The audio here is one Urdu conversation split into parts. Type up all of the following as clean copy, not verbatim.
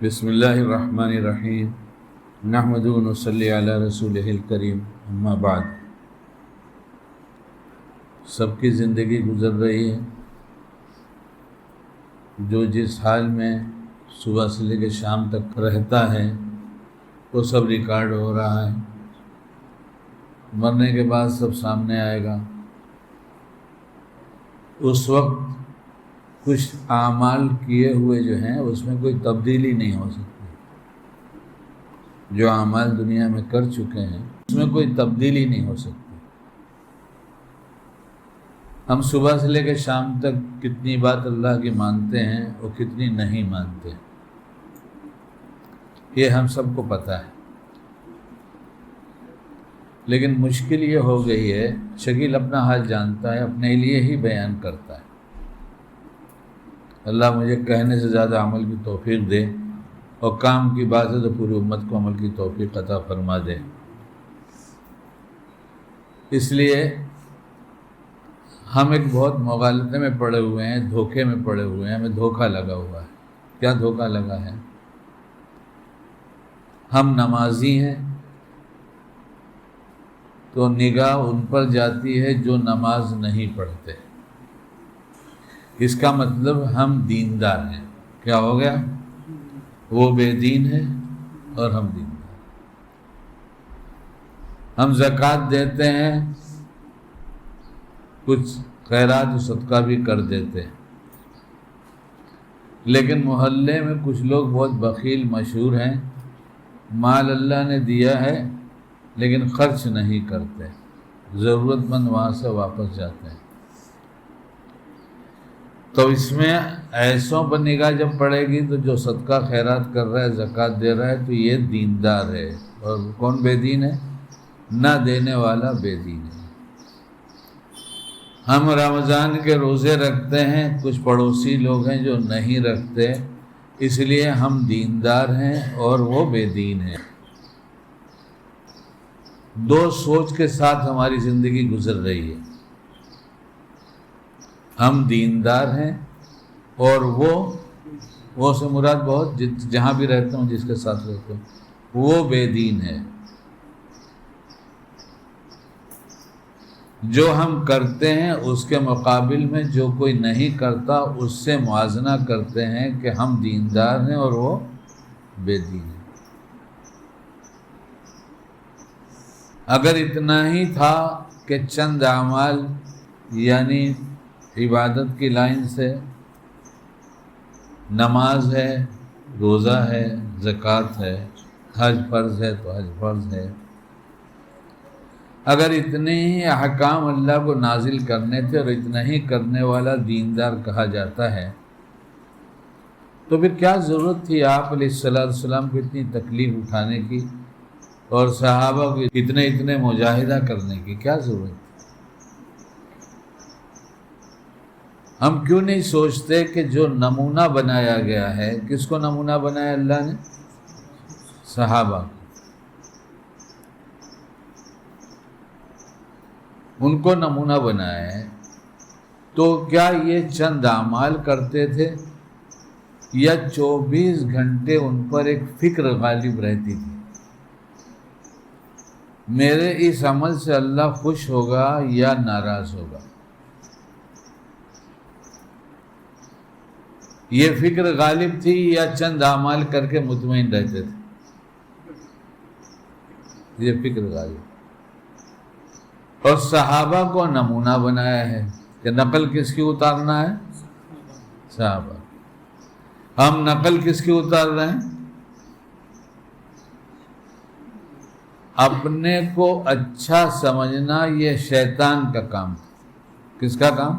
بسم اللہ الرحمن الرحیم نحمد و نصلی علی رسولہ الکریم اما بعد۔ سب کی زندگی گزر رہی ہے، جو جس حال میں صبح سے لے کے شام تک رہتا ہے وہ سب ریکارڈ ہو رہا ہے۔ مرنے کے بعد سب سامنے آئے گا۔ اس وقت کچھ اعمال کیے ہوئے جو ہیں اس میں کوئی تبدیلی نہیں ہو سکتی۔ جو اعمال دنیا میں کر چکے ہیں اس میں کوئی تبدیلی نہیں ہو سکتی۔ ہم صبح سے لے کے شام تک کتنی بات اللہ کی مانتے ہیں اور کتنی نہیں مانتے، یہ ہم سب کو پتہ ہے۔ لیکن مشکل یہ ہو گئی ہے، شکیل اپنا حال جانتا ہے، اپنے لیے ہی بیان کرتا ہے۔ اللہ مجھے کہنے سے زیادہ عمل کی توفیق دے، اور کام کی بات ہے تو پوری امت کو عمل کی توفیق عطا فرما دے۔ اس لیے ہم ایک بہت مغالطے میں پڑے ہوئے ہیں، دھوکے میں پڑے ہوئے ہیں، ہمیں دھوکہ لگا ہوا ہے۔ کیا دھوکہ لگا ہے؟ ہم نمازی ہیں تو نگاہ ان پر جاتی ہے جو نماز نہیں پڑھتے۔ اس کا مطلب ہم دیندار ہیں۔ کیا ہو گیا؟ وہ بے دین ہے اور ہم دیندار۔ ہم زکوٰۃ دیتے ہیں، کچھ خیرات و صدقہ بھی کر دیتے ہیں، لیکن محلے میں کچھ لوگ بہت بخیل مشہور ہیں، مال اللہ نے دیا ہے لیکن خرچ نہیں کرتے، ضرورت مند وہاں سے واپس جاتے ہیں۔ تو اس میں ایسوں پر نگاہ جب پڑے گی تو جو صدقہ خیرات کر رہا ہے، زکوٰۃ دے رہا ہے، تو یہ دیندار ہے۔ اور کون بے دین ہے؟ نہ دینے والا بے دین ہے۔ ہم رمضان کے روزے رکھتے ہیں، کچھ پڑوسی لوگ ہیں جو نہیں رکھتے، اس لیے ہم دیندار ہیں اور وہ بے دین ہیں۔ دو سوچ کے ساتھ ہماری زندگی گزر رہی ہے۔ ہم دیندار ہیں اور وہ سے مراد بہت جہاں بھی رہتے ہوں، جس کے ساتھ رہتے ہوں، وہ بے دین ہے۔ جو ہم کرتے ہیں اس کے مقابل میں جو کوئی نہیں کرتا اس سے موازنہ کرتے ہیں کہ ہم دیندار ہیں اور وہ بے دین ہے۔ اگر اتنا ہی تھا کہ چند اعمال یعنی عبادت کی لائن سے نماز ہے، روزہ ہے، زکوٰۃ ہے، حج فرض ہے تو حج فرض ہے، اگر اتنے ہی احکام اللہ کو نازل کرنے تھے اور اتنا ہی کرنے والا دیندار کہا جاتا ہے، تو پھر کیا ضرورت تھی آپ علیہ السلام کو اتنی تکلیف اٹھانے کی اور صحابہ کو اتنے مجاہدہ کرنے کی؟ کیا ضرورت تھی؟ ہم کیوں نہیں سوچتے کہ جو نمونہ بنایا گیا ہے، کس کو نمونہ بنایا اللہ نے؟ صحابہ کو۔ ان کو نمونہ بنایا ہے، تو کیا یہ چند اعمال کرتے تھے یا 24 گھنٹے ان پر ایک فکر غالب رہتی تھی؟ میرے اس عمل سے اللہ خوش ہوگا یا ناراض ہوگا؟ یہ فکر غالب تھی یا چند اعمال کر کے مطمئن رہتے تھے؟ یہ فکر غالب۔ اور صحابہ کو نمونہ بنایا ہے کہ نقل کس کی اتارنا ہے؟ صحابہ۔ ہم نقل کس کی اتار رہے ہیں؟ اپنے کو اچھا سمجھنا یہ شیطان کا کام۔ کس کا کام؟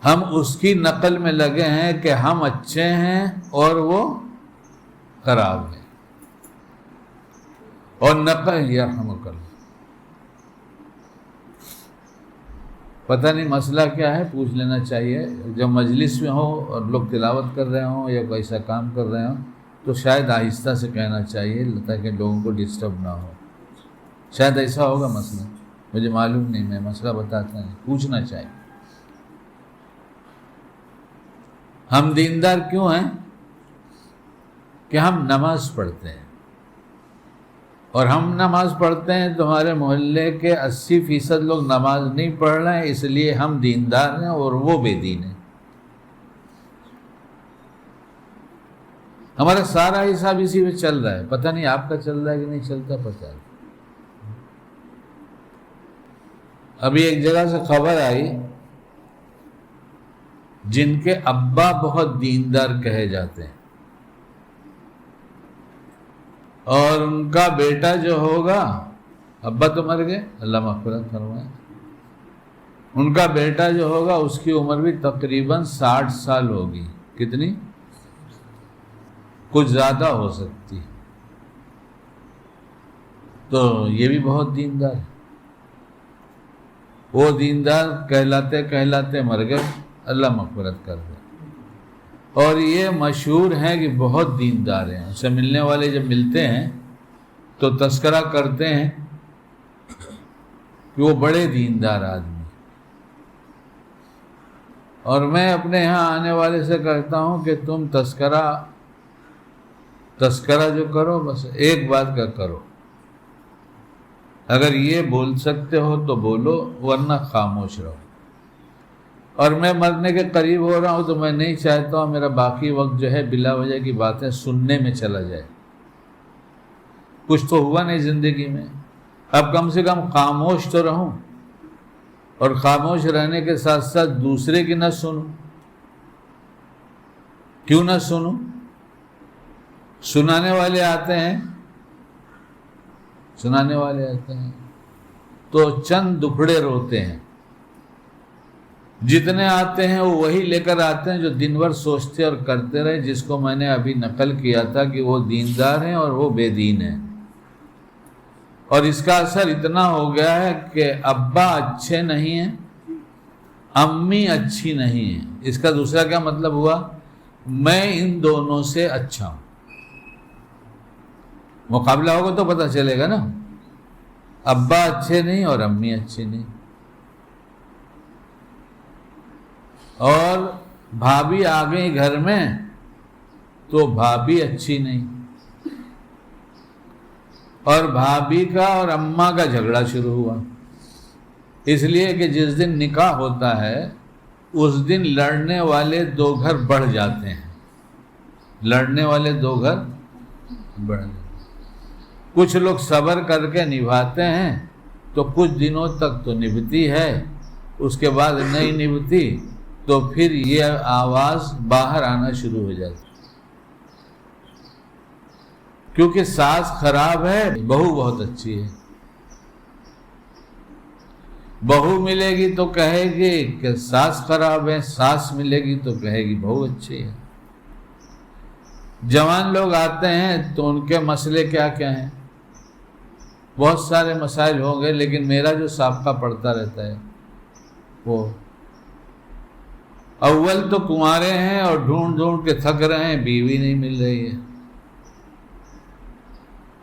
ہم اس کی نقل میں لگے ہیں کہ ہم اچھے ہیں اور وہ خراب ہیں، اور نقل یرحمک اللہ۔ پتہ نہیں مسئلہ کیا ہے، پوچھ لینا چاہیے۔ جب مجلس میں ہو اور لوگ تلاوت کر رہے ہوں یا کوئی ایسا کام کر رہے ہوں تو شاید آہستہ سے کہنا چاہیے تاکہ لوگوں کو ڈسٹرب نہ ہو۔ شاید ایسا ہوگا مسئلہ، مجھے معلوم نہیں، میں مسئلہ بتاتا نہیں، پوچھنا چاہیے۔ ہم دیندار کیوں ہیں کہ ہم نماز پڑھتے ہیں، اور ہم نماز پڑھتے ہیں تو ہمارے محلے کے 80% لوگ نماز نہیں پڑھ رہے ہیں، اس لیے ہم دیندار ہیں اور وہ بے دین ہیں۔ ہمارا سارا حساب اسی میں چل رہا ہے، پتہ نہیں آپ کا چل رہا ہے کہ نہیں چلتا، پتہ نہیں۔ ابھی ایک جگہ سے خبر آئی، جن کے ابا بہت دیندار کہے جاتے ہیں اور ان کا بیٹا جو ہوگا، ابا تو مر گئے اللہ مغفرت فرمائے، ان کا بیٹا جو ہوگا اس کی عمر بھی تقریباً 60 سال ہوگی، کتنی؟ کچھ زیادہ ہو سکتی، تو یہ بھی بہت دیندار ہے۔ وہ دیندار کہلاتے کہلاتے مر گئے، اللہ مغفرت کر دے۔ اور یہ مشہور ہیں کہ بہت دیندار ہیں، اسے ملنے والے جب ملتے ہیں تو تذکرہ کرتے ہیں کہ وہ بڑے دیندار آدمی۔ اور میں اپنے یہاں آنے والے سے کہتا ہوں کہ تم تذکرہ جو کرو بس ایک بات کا کرو، اگر یہ بول سکتے ہو تو بولو ورنہ خاموش رہو۔ اور میں مرنے کے قریب ہو رہا ہوں تو میں نہیں چاہتا ہوں میرا باقی وقت جو ہے بلا وجہ کی باتیں سننے میں چلا جائے۔ کچھ تو ہوا نہیں زندگی میں، اب کم سے کم خاموش تو رہوں، اور خاموش رہنے کے ساتھ ساتھ دوسرے کی نہ سنوں۔ کیوں نہ سنوں؟ سنانے والے آتے ہیں تو چند دکھڑے روتے ہیں، جتنے آتے ہیں وہ وہی لے کر آتے ہیں جو دن بھر سوچتے اور کرتے رہے، جس کو میں نے ابھی نقل کیا تھا کہ وہ دیندار ہیں اور وہ بے دین ہیں۔ اور اس کا اثر اتنا ہو گیا ہے کہ ابا اچھے نہیں ہیں، امی اچھی نہیں ہیں۔ اس کا دوسرا کیا مطلب ہوا؟ میں ان دونوں سے اچھا ہوں۔ مقابلہ ہوگا تو پتہ چلے گا نا، ابا اچھے نہیں اور امی اچھی نہیں۔ اور بھابھی آ گئی گھر میں تو بھابھی اچھی نہیں، اور بھابھی کا اور اماں کا جھگڑا شروع ہوا، اس لیے کہ جس دن نکاح ہوتا ہے اس دن لڑنے والے 2 گھر بڑھ جاتے ہیں، لڑنے والے 2 گھر بڑھ جاتے ہیں۔ کچھ لوگ صبر کر کے نبھاتے ہیں تو کچھ دنوں تک تو نبھتی ہے، اس کے بعد نہیں نبھتی تو پھر یہ آواز باہر آنا شروع ہو جاتی، کیونکہ ساس خراب ہے، بہو بہت اچھی ہے۔ بہو ملے گی تو کہے گی کہ ساس خراب ہے، ساس ملے گی تو کہے گی بہو اچھی ہے۔ جوان لوگ آتے ہیں تو ان کے مسئلے کیا کیا ہیں؟ بہت سارے مسائل ہوں گے، لیکن میرا جو سابقہ پڑتا رہتا ہے وہ اول تو کنوارے ہیں اور ڈھونڈ کے تھک رہے ہیں، بیوی نہیں مل رہی ہے۔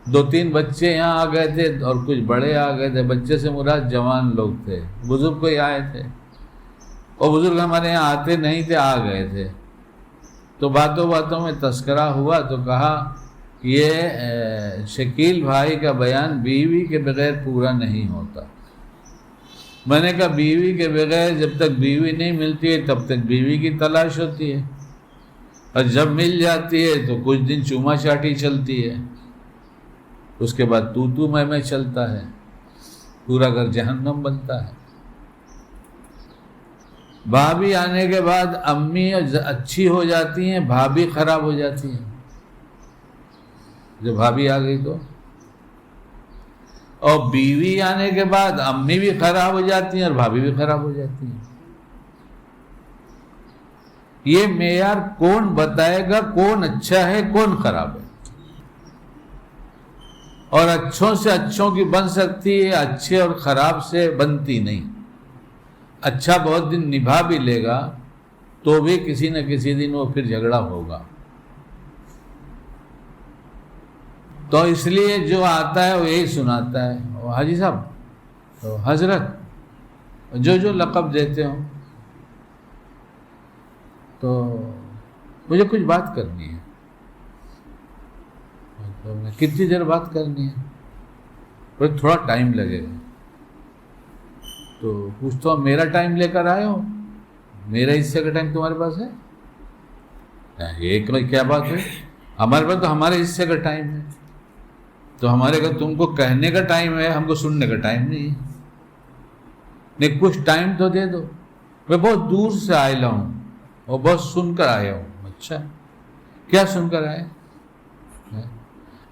2-3 بچے یہاں آ گئے تھے اور کچھ بڑے آ گئے تھے، بچے سے مراد جوان لوگ تھے، بزرگ کوئی آئے تھے، اور بزرگ ہمارے یہاں آتے نہیں تھے، آ گئے تھے۔ تو باتوں میں تذکرہ ہوا تو کہا یہ شکیل بھائی کا بیان بیوی کے بغیر پورا نہیں ہوتا۔ میں نے کہا بیوی کے بغیر جب تک بیوی نہیں ملتی ہے تب تک بیوی کی تلاش ہوتی ہے، اور جب مل جاتی ہے تو کچھ دن چوما چاٹی چلتی ہے، اس کے بعد تو میں چلتا ہے، پورا گھر جہنم بنتا ہے۔ بھابھی آنے کے بعد امی اچھی ہو جاتی ہیں، بھابھی خراب ہو جاتی ہیں۔ جب بھابھی آ گئی تو، اور بیوی آنے کے بعد امی بھی خراب ہو جاتی ہیں اور بھابھی بھی خراب ہو جاتی ہیں۔ یہ معیار کون بتائے گا کون اچھا ہے کون خراب ہے؟ اور اچھوں سے اچھوں کی بن سکتی ہے، اچھے اور خراب سے بنتی نہیں۔ اچھا بہت دن نبھا بھی لے گا تو بھی کسی نہ کسی دن وہ پھر جھگڑا ہوگا۔ تو اس لیے جو آتا ہے وہ یہی سناتا ہے، حاجی صاحب، تو حضرت، جو لقب دیتے ہوں، تو مجھے کچھ بات کرنی ہے. کتنی دیر بات کرنی ہے؟ تھوڑا ٹائم لگے گا. تو پوچھتا ہوں میرا ٹائم لے کر آئے ہو؟ میرا حصے کا ٹائم تمہارے پاس ہے؟ ایک کیا بات ہے؟ ہمارے پاس تو ہمارے حصے کا ٹائم ہے. تو ہمارے کا تم کو کہنے کا ٹائم ہے، ہم کو سننے کا ٹائم نہیں ہے. نہیں کچھ ٹائم تو دے دو. میں بہت دور سے آئے ہوں اور بہت سن کر آیا ہوں. اچھا کیا سن کر آئے؟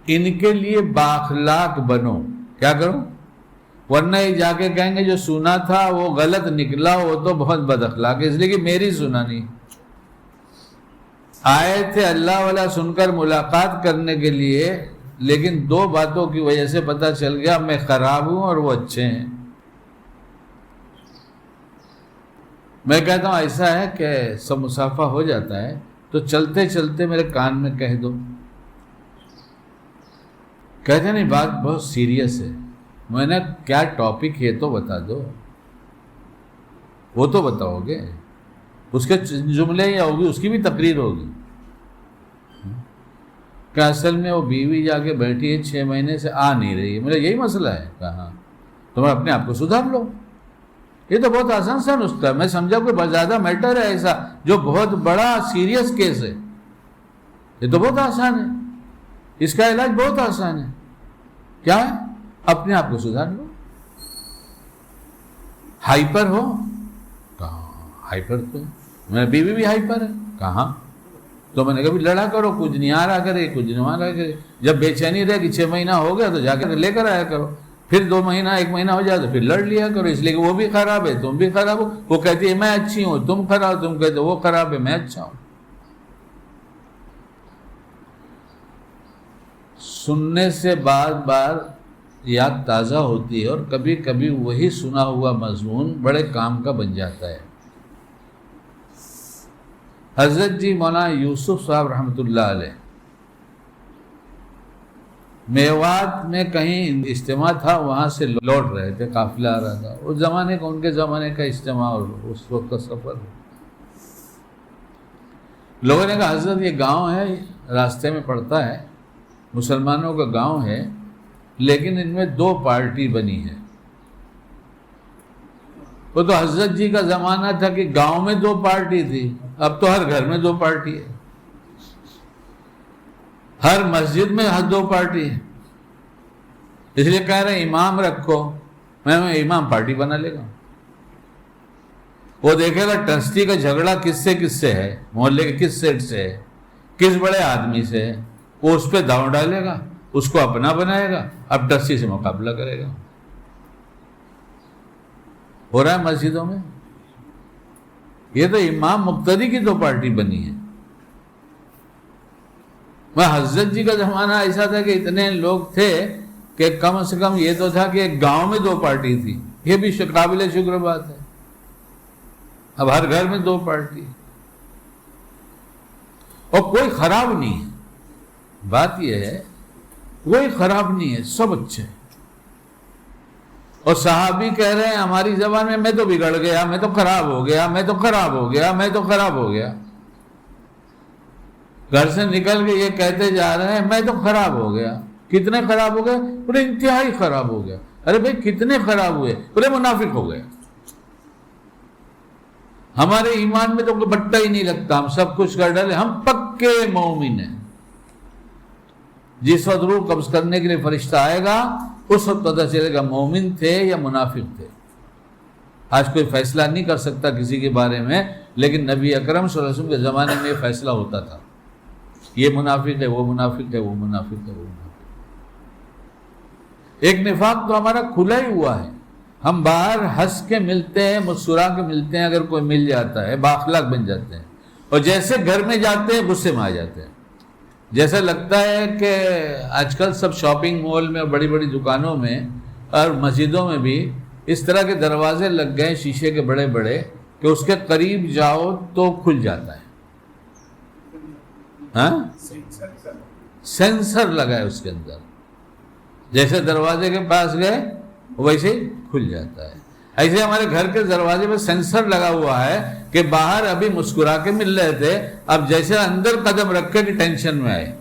ان کے لیے بااخلاق بنو. کیا کرو؟ ورنہ یہ جا کے کہیں گے جو سنا تھا وہ غلط نکلا، وہ تو بہت بد اخلاق ہے، اس لیے کہ میری سنا نہیں. آئے تھے اللہ والا سن کر ملاقات کرنے کے لیے، لیکن دو باتوں کی وجہ سے پتہ چل گیا میں خراب ہوں اور وہ اچھے ہیں. میں کہتا ہوں ایسا ہے کہ سب مسافہ ہو جاتا ہے تو چلتے چلتے میرے کان میں کہہ دو. کہتے نہیں بات بہت سیریس ہے. میں نے کیا ٹاپک ہے تو بتا دو. وہ تو بتاؤ گے، اس کے جملے یا ہوگی، اس کی بھی تقریر ہوگی کہ اصل میں وہ بیوی جا کے بیٹھی ہے 6 مہینے سے آ نہیں رہی ہے، میرا یہی مسئلہ ہے. کہاں تم اپنے آپ کو سدھار لو. یہ تو بہت آسان سا نسخہ ہے. میں سمجھا کوئی بہت زیادہ میٹر ہے ایسا جو بہت بڑا سیریس کیس ہے. یہ تو بہت آسان ہے، اس کا علاج بہت آسان ہے. کیا ہے؟ اپنے آپ کو سدھار لو. ہائپر ہو؟ کہاں ہائپر تو میری بیوی بھی ہائپر ہے. کہاں؟ تو میں نے کہا لڑا کرو، کچھ نہیں آ رہا کرے، کچھ نہیں آ رہا کرے. جب بے چینی رہے کہ 6 مہینہ ہو گیا تو جا کے لے کر آیا کرو. پھر 2 مہینہ 1 مہینہ ہو جائے تو پھر لڑ لیا کرو، اس لیے کہ وہ بھی خراب ہے تم بھی خراب ہو. وہ کہتی ہے میں اچھی ہوں تم خراب، تم کہتے وہ خراب ہے میں اچھا ہوں. سننے سے بار بار یاد تازہ ہوتی ہے اور کبھی کبھی وہی سنا ہوا مضمون بڑے کام کا بن جاتا ہے. حضرت جی مولانا یوسف صاحب رحمۃ اللہ علیہ میوات میں کہیں اجتماع تھا، وہاں سے لوٹ رہے تھے، قافلہ آ رہا تھا. اس زمانے کا، ان کے زمانے کا اجتماع اور اس وقت کا سفر. لوگوں نے کہا حضرت یہ گاؤں ہے، راستے میں پڑتا ہے، مسلمانوں کا گاؤں ہے، لیکن ان میں 2 پارٹی بنی ہے. وہ تو حضرت جی کا زمانہ تھا کہ گاؤں میں 2 پارٹی تھی، اب تو ہر گھر میں 2 پارٹی ہے، ہر مسجد میں 2 پارٹی ہے. اس لیے کہہ رہے ہیں امام رکھو. میں امام پارٹی بنا لے گا. وہ دیکھے گا ٹرسٹی کا جھگڑا کس سے ہے، محلے کے کس سیٹ سے ہے، کس بڑے آدمی سے ہے، وہ اس پہ داؤ ڈالے گا، اس کو اپنا بنائے گا، اب ٹرسٹی سے مقابلہ کرے گا. ہو رہا ہے مسجدوں میں. یہ تو امام مقتدی کی 2 پارٹی بنی ہے. وہ حضرت جی کا زمانہ ایسا تھا کہ اتنے لوگ تھے کہ کم سے کم یہ تو تھا کہ ایک گاؤں میں 2 پارٹی تھی. یہ بھی قابل شکر بات ہے. اب ہر گھر میں 2 پارٹی اور کوئی خراب نہیں ہے. بات یہ ہے کوئی خراب نہیں ہے، سب اچھے. اور صحابی کہہ رہے ہیں ہماری زبان میں تو بگڑ گیا، میں تو خراب ہو گیا، میں تو خراب ہو گیا، میں تو خراب ہو گیا. گھر سے نکل کے یہ کہتے جا رہے ہیں میں تو خراب ہو گیا. کتنے خراب ہو گئے؟ پورے انتہائی خراب ہو گیا. ارے بھائی کتنے خراب ہوئے؟ پورے منافق ہو گئے. ہمارے ایمان میں تو کوئی بٹا ہی نہیں لگتا، ہم سب کچھ کر ڈالے، ہم پکے مومن ہیں. جس وقت روح قبض کرنے کے لیے فرشتہ آئے گا اس وقت پتہ چلے گا مومن تھے یا منافق تھے. آج کوئی فیصلہ نہیں کر سکتا کسی کے بارے میں، لیکن نبی اکرم صلی اللہ علیہ وسلم کے زمانے میں یہ فیصلہ ہوتا تھا. یہ منافق ہے، وہ منافق ہے، وہ منافق ہے، وہ منافق. ایک نفاق تو ہمارا کھلا ہی ہوا ہے. ہم باہر ہنس کے ملتے ہیں، مسکرا کے ملتے ہیں، اگر کوئی مل جاتا ہے بااخلاق بن جاتے ہیں، اور جیسے گھر میں جاتے ہیں غصے میں آ جاتے ہیں. جیسا لگتا ہے کہ آج کل سب شاپنگ مال میں اور بڑی بڑی دکانوں میں اور مسجدوں میں بھی اس طرح کے دروازے لگ گئے شیشے کے بڑے بڑے کہ اس کے قریب جاؤ تو کھل جاتا ہے. ہاں سینسر لگا ہے اس کے اندر، جیسے دروازے کے پاس گئے ویسے ہی کھل جاتا ہے. ایسے ہمارے گھر کے دروازے میں سینسر لگا ہوا ہے کہ باہر ابھی مسکرا کے مل رہے تھے، اب جیسے اندر قدم رکھے کہ ٹینشن میں آئے.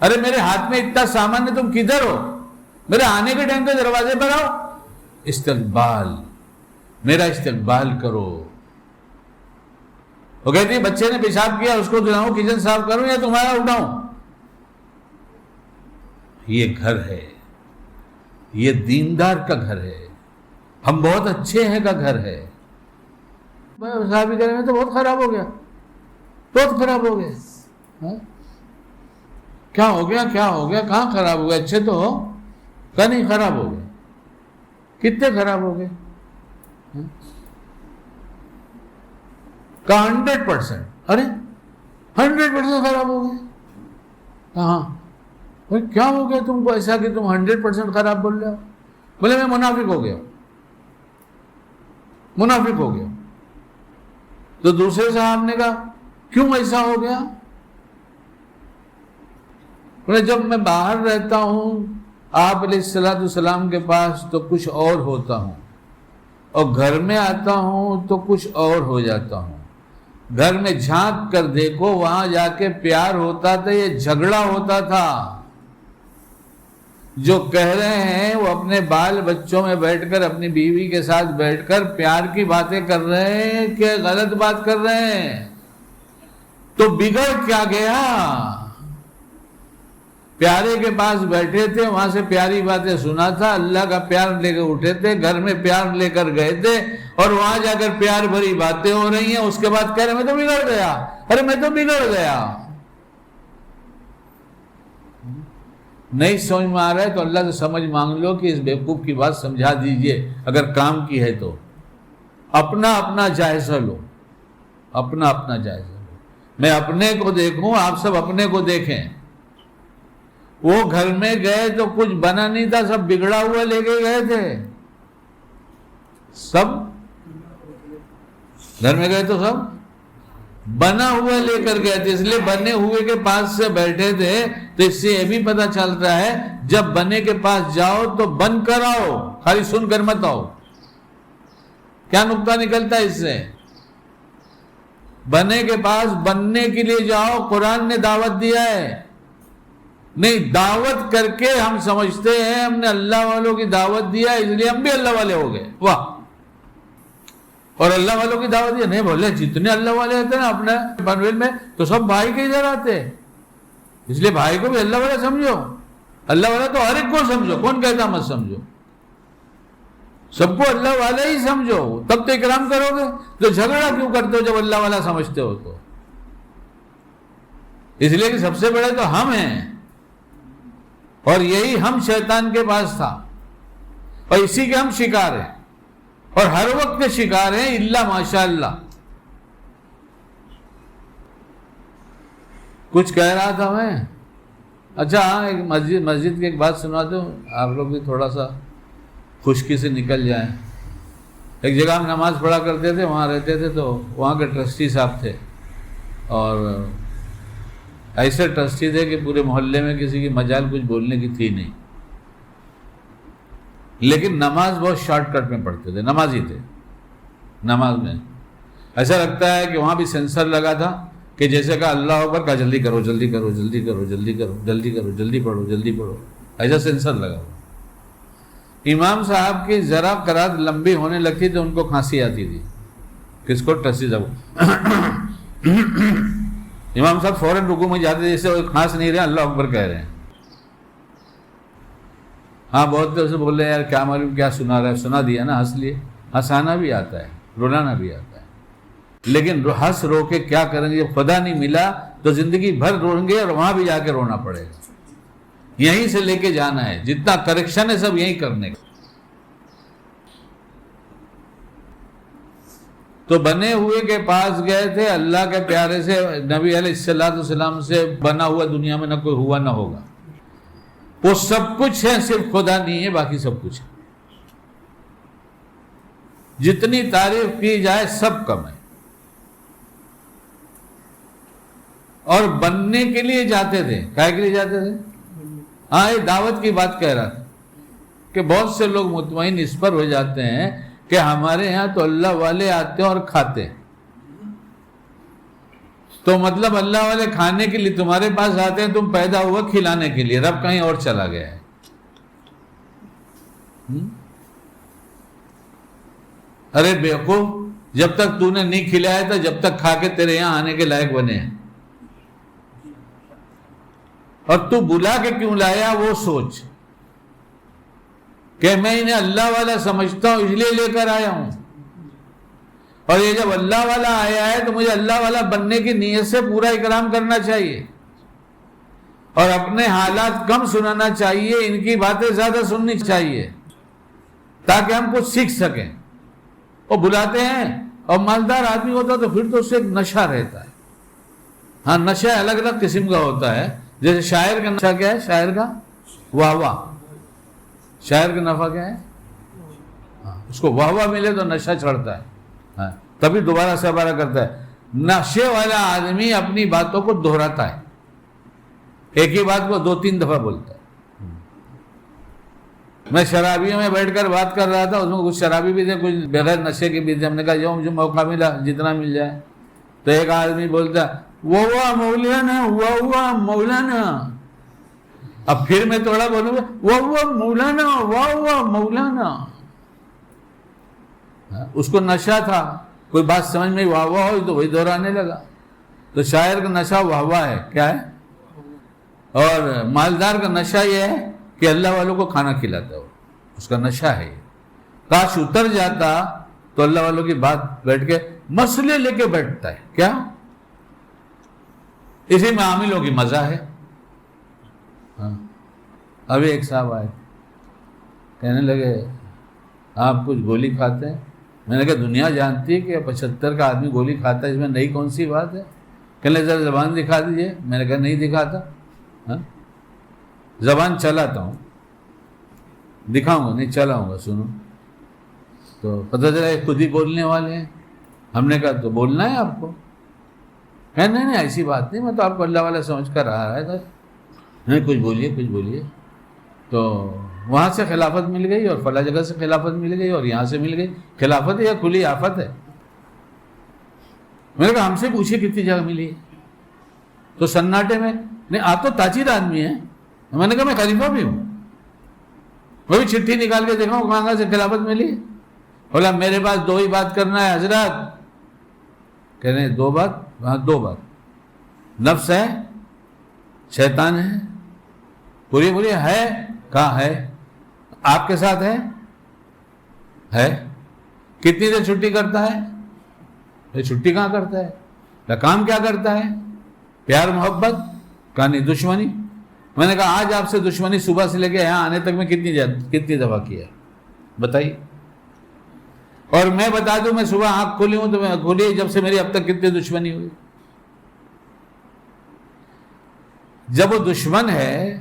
ارے میرے ہاتھ میں اتنا سامان ہے، تم کدھر ہو؟ میرے آنے کے ٹائم پہ دروازے پر آؤ. استقبال، میرا استقبال کرو. وہ کہتی ہے بچے نے پیشاب کیا، اس کو دلاؤں، کچن صاف کروں یا تمہارا اٹھاؤں؟ یہ گھر ہے، یہ دیندار کا گھر ہے، ہم بہت اچھے ہیں کا گھر ہے. صحابی کریں میں تو بہت خراب ہو گیا، بہت خراب ہو گیا. کیا ہو گیا، کیا ہو گیا، کہاں خراب ہو گیا؟ اچھے تو ہو. کہا نہیں خراب ہو گئے. کتنے خراب ہو گئے؟ کہا 100%. ارے 100% خراب ہو گئے. کہاں؟ کیا ہو گیا تم کو ایسا کہ تم 100% خراب بول رہے ہو؟ بولے میں منافق ہو گیا، منافق ہو گیا. تو دوسرے صاحب نے کہا کیوں ایسا ہو گیا؟ بولے جب میں باہر رہتا ہوں آپ علیہ السلام کے پاس تو کچھ اور ہوتا ہوں، اور گھر میں آتا ہوں تو کچھ اور ہو جاتا ہوں. گھر میں جھانک کر دیکھو، وہاں جا کے پیار ہوتا تھا، یہ جھگڑا ہوتا تھا. جو کہہ رہے ہیں وہ اپنے بال بچوں میں بیٹھ کر، اپنی بیوی کے ساتھ بیٹھ کر پیار کی باتیں کر رہے ہیں کہ غلط بات کر رہے ہیں؟ تو بگڑ کیا گیا؟ پیارے کے پاس بیٹھے تھے، وہاں سے پیاری باتیں سنا تھا، اللہ کا پیار لے کر اٹھے تھے، گھر میں پیار لے کر گئے تھے، اور وہاں جا کر پیار بھری باتیں ہو رہی ہیں. اس کے بعد کہہ رہے میں تو بگڑ گیا. ارے میں تو بگڑ گیا. نہیں سمجھ میں آ رہا ہے تو اللہ سے سمجھ مانگ لو کہ اس بیوقوف کی بات سمجھا دیجئے، اگر کام کی ہے تو. اپنا اپنا جائزہ لو، اپنا اپنا جائزہ لو. میں اپنے کو دیکھوں، آپ سب اپنے کو دیکھیں. وہ گھر میں گئے تو کچھ بنا نہیں تھا، سب بگڑا ہوا لے کے گئے تھے. سب گھر میں گئے تو سب بنا ہوا لے کر گئے تھے. اس لیے بنے ہوئے کے پاس سے بیٹھے تھے. تو اس سے یہ بھی پتا چلتا ہے جب بنے کے پاس جاؤ تو بن کر آؤ، خالی سن کر مت آؤ. کیا نقطہ نکلتا ہے اس سے؟ بنے کے پاس بننے کے لیے جاؤ. قرآن نے دعوت دیا ہے. نہیں، دعوت کر کے ہم سمجھتے ہیں ہم نے اللہ والوں کی دعوت دیا اس لیے ہم بھی اللہ والے ہو گئے. واہ! اور اللہ والوں کی دعوت دیا نہیں. بولے جتنے اللہ والے ہوتے ہیں نا اپنے پنویل میں تو سب بھائی کے ادھر آتے، اس لیے بھائی کو بھی اللہ والا سمجھو. اللہ والا تو ہر ایک کو سمجھو، کون کہتا مت سمجھو؟ سب کو اللہ والا ہی سمجھو، تب تو اکرام کرو گے. تو جھگڑا کیوں کرتے ہو جب اللہ والا سمجھتے ہو تو؟ اس لیے کہ سب سے بڑے تو ہم ہیں، اور یہی ہم شیطان کے پاس تھا، اور اسی کے ہم شکار ہیں، اور ہر وقت کے شکار ہیں الا ماشاء اللہ. کچھ کہہ رہا تھا میں. اچھا ہاں، ایک مسجد کی ایک بات سنا دوں، آپ لوگ بھی تھوڑا سا خشکی سے نکل جائیں. ایک جگہ ہم نماز پڑھا کرتے تھے، وہاں رہتے تھے، تو وہاں کے ٹرسٹی صاحب تھے، اور ایسے ٹرسٹی تھے کہ پورے محلے میں کسی کی مجال کچھ بولنے کی تھی نہیں، لیکن نماز بہت شارٹ کٹ میں پڑھتے تھے. نمازی تھے. نماز میں ایسا لگتا ہے کہ وہاں بھی سینسر لگا تھا کہ جیسے کہا اللہ اکبر، کہا جلدی کرو جلدی کرو جلدی کرو جلدی کرو جلدی کرو جلدی پڑھو جلدی پڑھو، ایسا سینسر لگا ہوا. امام صاحب کی ذرا قرات لمبی ہونے لگتی تو ان کو کھانسی آتی تھی. کس کو؟ ٹرسٹی صاحب. امام صاحب فوراً رکوع میں جاتے تھے، جیسے کھانس نہیں رہے، اللہ اکبر کہہ رہے ہیں. ہاں بہت دیر سے بول رہے ہیں یار کیا معلوم کیا سنا رہا ہے. سنا دیا نا، ہنس لیے. ہنسانا بھی آتا ہے، رلانا بھی آتا ہے، لیکن ہنس رو کے کیا کریں گے؟ جب خدا نہیں ملا تو زندگی بھر روئیں گے، اور وہاں بھی جا کے رونا پڑے گا. یہیں سے لے کے جانا ہے، جتنا کریکشن ہے سب یہیں کرنے کا. تو بنے ہوئے کے پاس گئے تھے، اللہ کے پیارے سے، نبی علیہ السلام سے بنا ہوا دنیا میں نہ کوئی ہوا نہ ہوگا. وہ سب کچھ ہے، صرف خدا نہیں ہے، باقی سب کچھ ہے. جتنی تعریف کی جائے سب کم ہے. اور بننے کے لیے جاتے تھے. کائے کے لیے جاتے تھے؟ ہاں، یہ دعوت کی بات کہہ رہا تھا. کہ بہت سے لوگ مطمئن اس پر ہو جاتے ہیں کہ ہمارے یہاں تو اللہ والے آتے ہیں اور کھاتے ہیں، تو مطلب اللہ والے کھانے کے لیے تمہارے پاس آتے ہیں، تم پیدا ہوا کھلانے کے لیے، رب کہیں اور چلا گیا ہے۔ ارے بیوقوف، جب تک تو نے نہیں کھلایا تھا، جب تک کھا کے تیرے یہاں آنے کے لائق بنے ہیں، اور تو بلا کے کیوں لایا وہ سوچ کہ میں انہیں اللہ والا سمجھتا ہوں اس لیے لے کر آیا ہوں، اور یہ جب اللہ والا آیا ہے تو مجھے اللہ والا بننے کی نیت سے پورا اکرام کرنا چاہیے، اور اپنے حالات کم سنانا چاہیے، ان کی باتیں زیادہ سننی چاہیے تاکہ ہم کچھ سیکھ سکیں۔ وہ بلاتے ہیں، اور مالدار آدمی ہوتا تو پھر تو اس سے ایک نشہ رہتا ہے۔ ہاں، نشہ الگ الگ قسم کا ہوتا ہے، جیسے شاعر کا نشہ کیا ہے؟ شاعر کا واہ واہ، شاعر کا نفع کیا ہے؟ اس کو واہ واہ ملے تو نشہ چڑھتا ہے، تبھی دوبارہ سے دوبارہ کرتا ہے۔ نشے والا آدمی اپنی باتوں کو دہراتا ہے، ایک ہی بات کو 2-3 دفعہ بولتا ہے۔ میں شرابیوں میں بیٹھ کر بات کر رہا تھا، اس میں کچھ شرابی بھی تھے، کچھ بغیر نشے کے بھی تھے۔ ہم نے کہا جو موقع ملا جتنا مل جائے، تو ایک آدمی بولتا واہ مولانا، واہ مولانا۔ اب پھر میں تھوڑا بولوں گا واہ مولانا، واہ مولانا۔ اس کو نشہ تھا، کوئی بات سمجھ میں واہ واہ ہوئی تو وہی دہرانے لگا۔ تو شاعر کا نشہ واہ واہ ہے، کیا ہے؟ اور مالدار کا نشہ یہ ہے کہ اللہ والوں کو کھانا کھلاتا ہو، اس کا نشہ ہے یہ۔ کاش اتر جاتا تو اللہ والوں کی بات بیٹھ کے مسئلے لے کے بیٹھتا ہے، کیا اسی میں عاملوں کی مزہ ہے۔ ابھی ایک صاحب آئے، کہنے لگے آپ کچھ گولی کھاتے ہیں؟ میں نے کہا دنیا جانتی ہے کہ 75 کا آدمی گولی کھاتا ہے، اس میں نئی کون سی بات ہے؟ کہنے لگے ذرا زبان دکھا دیجئے۔ میں نے کہا نہیں دکھاتا، زبان چلاتا ہوں، دکھاؤں گا نہیں، چلاؤں گا، سنو۔ تو پتہ چلا خود ہی بولنے والے ہیں۔ ہم نے کہا تو بولنا ہے آپ کو؟ نہیں ایسی بات نہیں، میں تو آپ کو اللہ والا سمجھ کر آ رہا تھا۔ نہیں کچھ بولیے۔ تو وہاں سے خلافت مل گئی، اور فلاں جگہ سے خلافت مل گئی، اور یہاں سے مل گئی۔ خلافت ہے یا کھلی آفت ہے؟ میں نے کہا ہم سے پوچھیے کتنی جگہ ملی ہے؟ تو سناٹے میں، نہیں آپ تو تاجر آدمی ہیں۔ میں نے کہا میں خلیفہ بھی ہوں، وہ بھی چٹھی نکال کے دیکھا ہوں کہاں سے خلافت ملی۔ بولا میرے پاس 2 ہی بات کرنا ہے حضرت۔ کہہ رہے 2 بات؟ ہاں 2 بات، نفس ہے، شیطان ہے۔ پوری ہے؟ کہاں ہے؟ آپ کے ساتھ ہے؟ کتنی دیر چھٹی کرتا ہے؟ چھٹی کہاں کرتا ہے؟ کام کیا کرتا ہے؟ پیار محبت؟ کہا نہیں دشمنی۔ میں نے کہا آج آپ سے دشمنی صبح سے لے کے یہاں آنے تک میں کتنی دفعہ کیا بتائیے؟ اور میں بتا دوں، میں صبح آنکھ کھولی ہوں تو میں کھولی جب سے میری اب تک کتنی دشمنی ہوئی۔ جب وہ دشمن ہے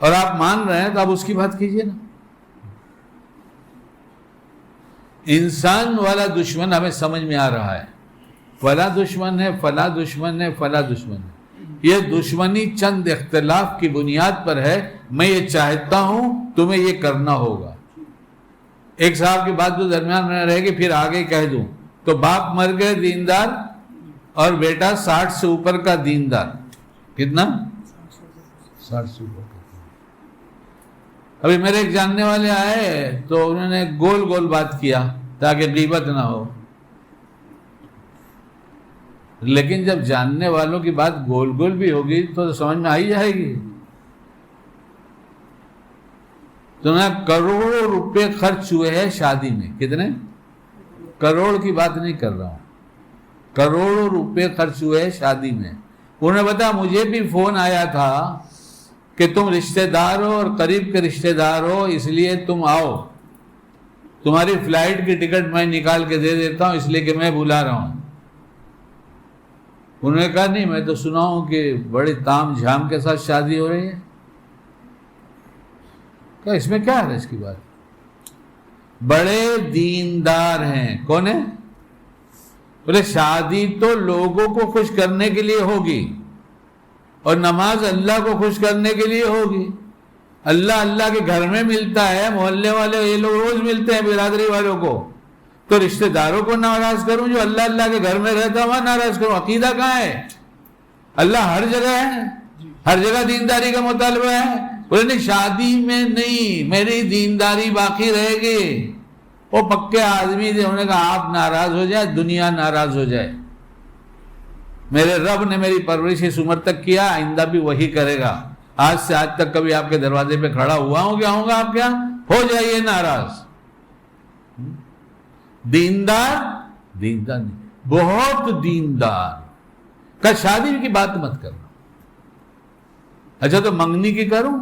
اور آپ مان رہے ہیں تو آپ اس کی بات کیجئے نا۔ انسان والا دشمن ہمیں سمجھ میں آ رہا ہے، فلاں دشمن ہے، فلاں دشمن ہے، فلاں دشمن ہے۔ یہ دشمنی چند اختلاف کی بنیاد پر ہے، میں یہ چاہتا ہوں تمہیں یہ کرنا ہوگا۔ ایک صاحب کی بات جو درمیان میں رہے گی پھر آگے کہہ دوں، تو باپ مر گئے دیندار اور بیٹا 60 سے اوپر کا دیندار۔ کتنا؟ 60 سے اوپر کا۔ ابھی میرے ایک جاننے والے آئے تو انہوں نے گول گول بات کیا تاکہ غیبت نہ ہو، لیکن جب جاننے والوں کی بات گول گول بھی ہوگی تو سمجھ میں آئی جائے گی۔ تو میں کروڑوں روپے خرچ ہوئے ہیں شادی میں۔ کتنے؟ کروڑ کی بات نہیں کر رہا ہوں، کروڑوں روپے خرچ ہوئے ہیں شادی میں۔ انہوں نے بتایا مجھے بھی فون آیا تھا کہ تم رشتہ دار ہو اور قریب کے رشتہ دار ہو، اس لیے تم آؤ، تمہاری فلائٹ کی ٹکٹ میں نکال کے دے دیتا ہوں اس لیے کہ میں بلا رہا ہوں۔ انہوں نے کہا نہیں میں تو سنا ہوں کہ بڑے تام جھام کے ساتھ شادی ہو رہی ہے۔ کہا اس میں کیا ہے اس کی بات؟ بڑے دیندار ہیں۔ کون ہے؟ بولے شادی تو لوگوں کو خوش کرنے کے لیے ہوگی اور نماز اللہ کو خوش کرنے کے لیے ہوگی۔ اللہ اللہ کے گھر میں ملتا ہے، محلے والے یہ لوگ روز ملتے ہیں برادری والوں کو، تو رشتہ داروں کو ناراض کروں؟ جو اللہ اللہ کے گھر میں رہتا وہاں ناراض کروں؟ عقیدہ کہاں ہے؟ اللہ ہر جگہ ہے، ہر جگہ دینداری کا مطالبہ ہے۔ بولے نہیں، شادی میں نہیں، میری دینداری باقی رہے گی۔ وہ پکے آدمی تھے، انہوں نے کہا آپ ناراض ہو جائے، دنیا ناراض ہو جائے، میرے رب نے میری پرورش اس عمر تک کیا، آئندہ بھی وہی کرے گا۔ آج سے آج تک کبھی آپ کے دروازے پہ کھڑا ہوا ہوں گیا ہوں گا آپ کیا ہو جائیے ناراض۔ دیندار دیندار نہیں، بہت دیندار۔ کہ شادی کی بات مت کرنا۔ اچھا تو منگنی کی کروں؟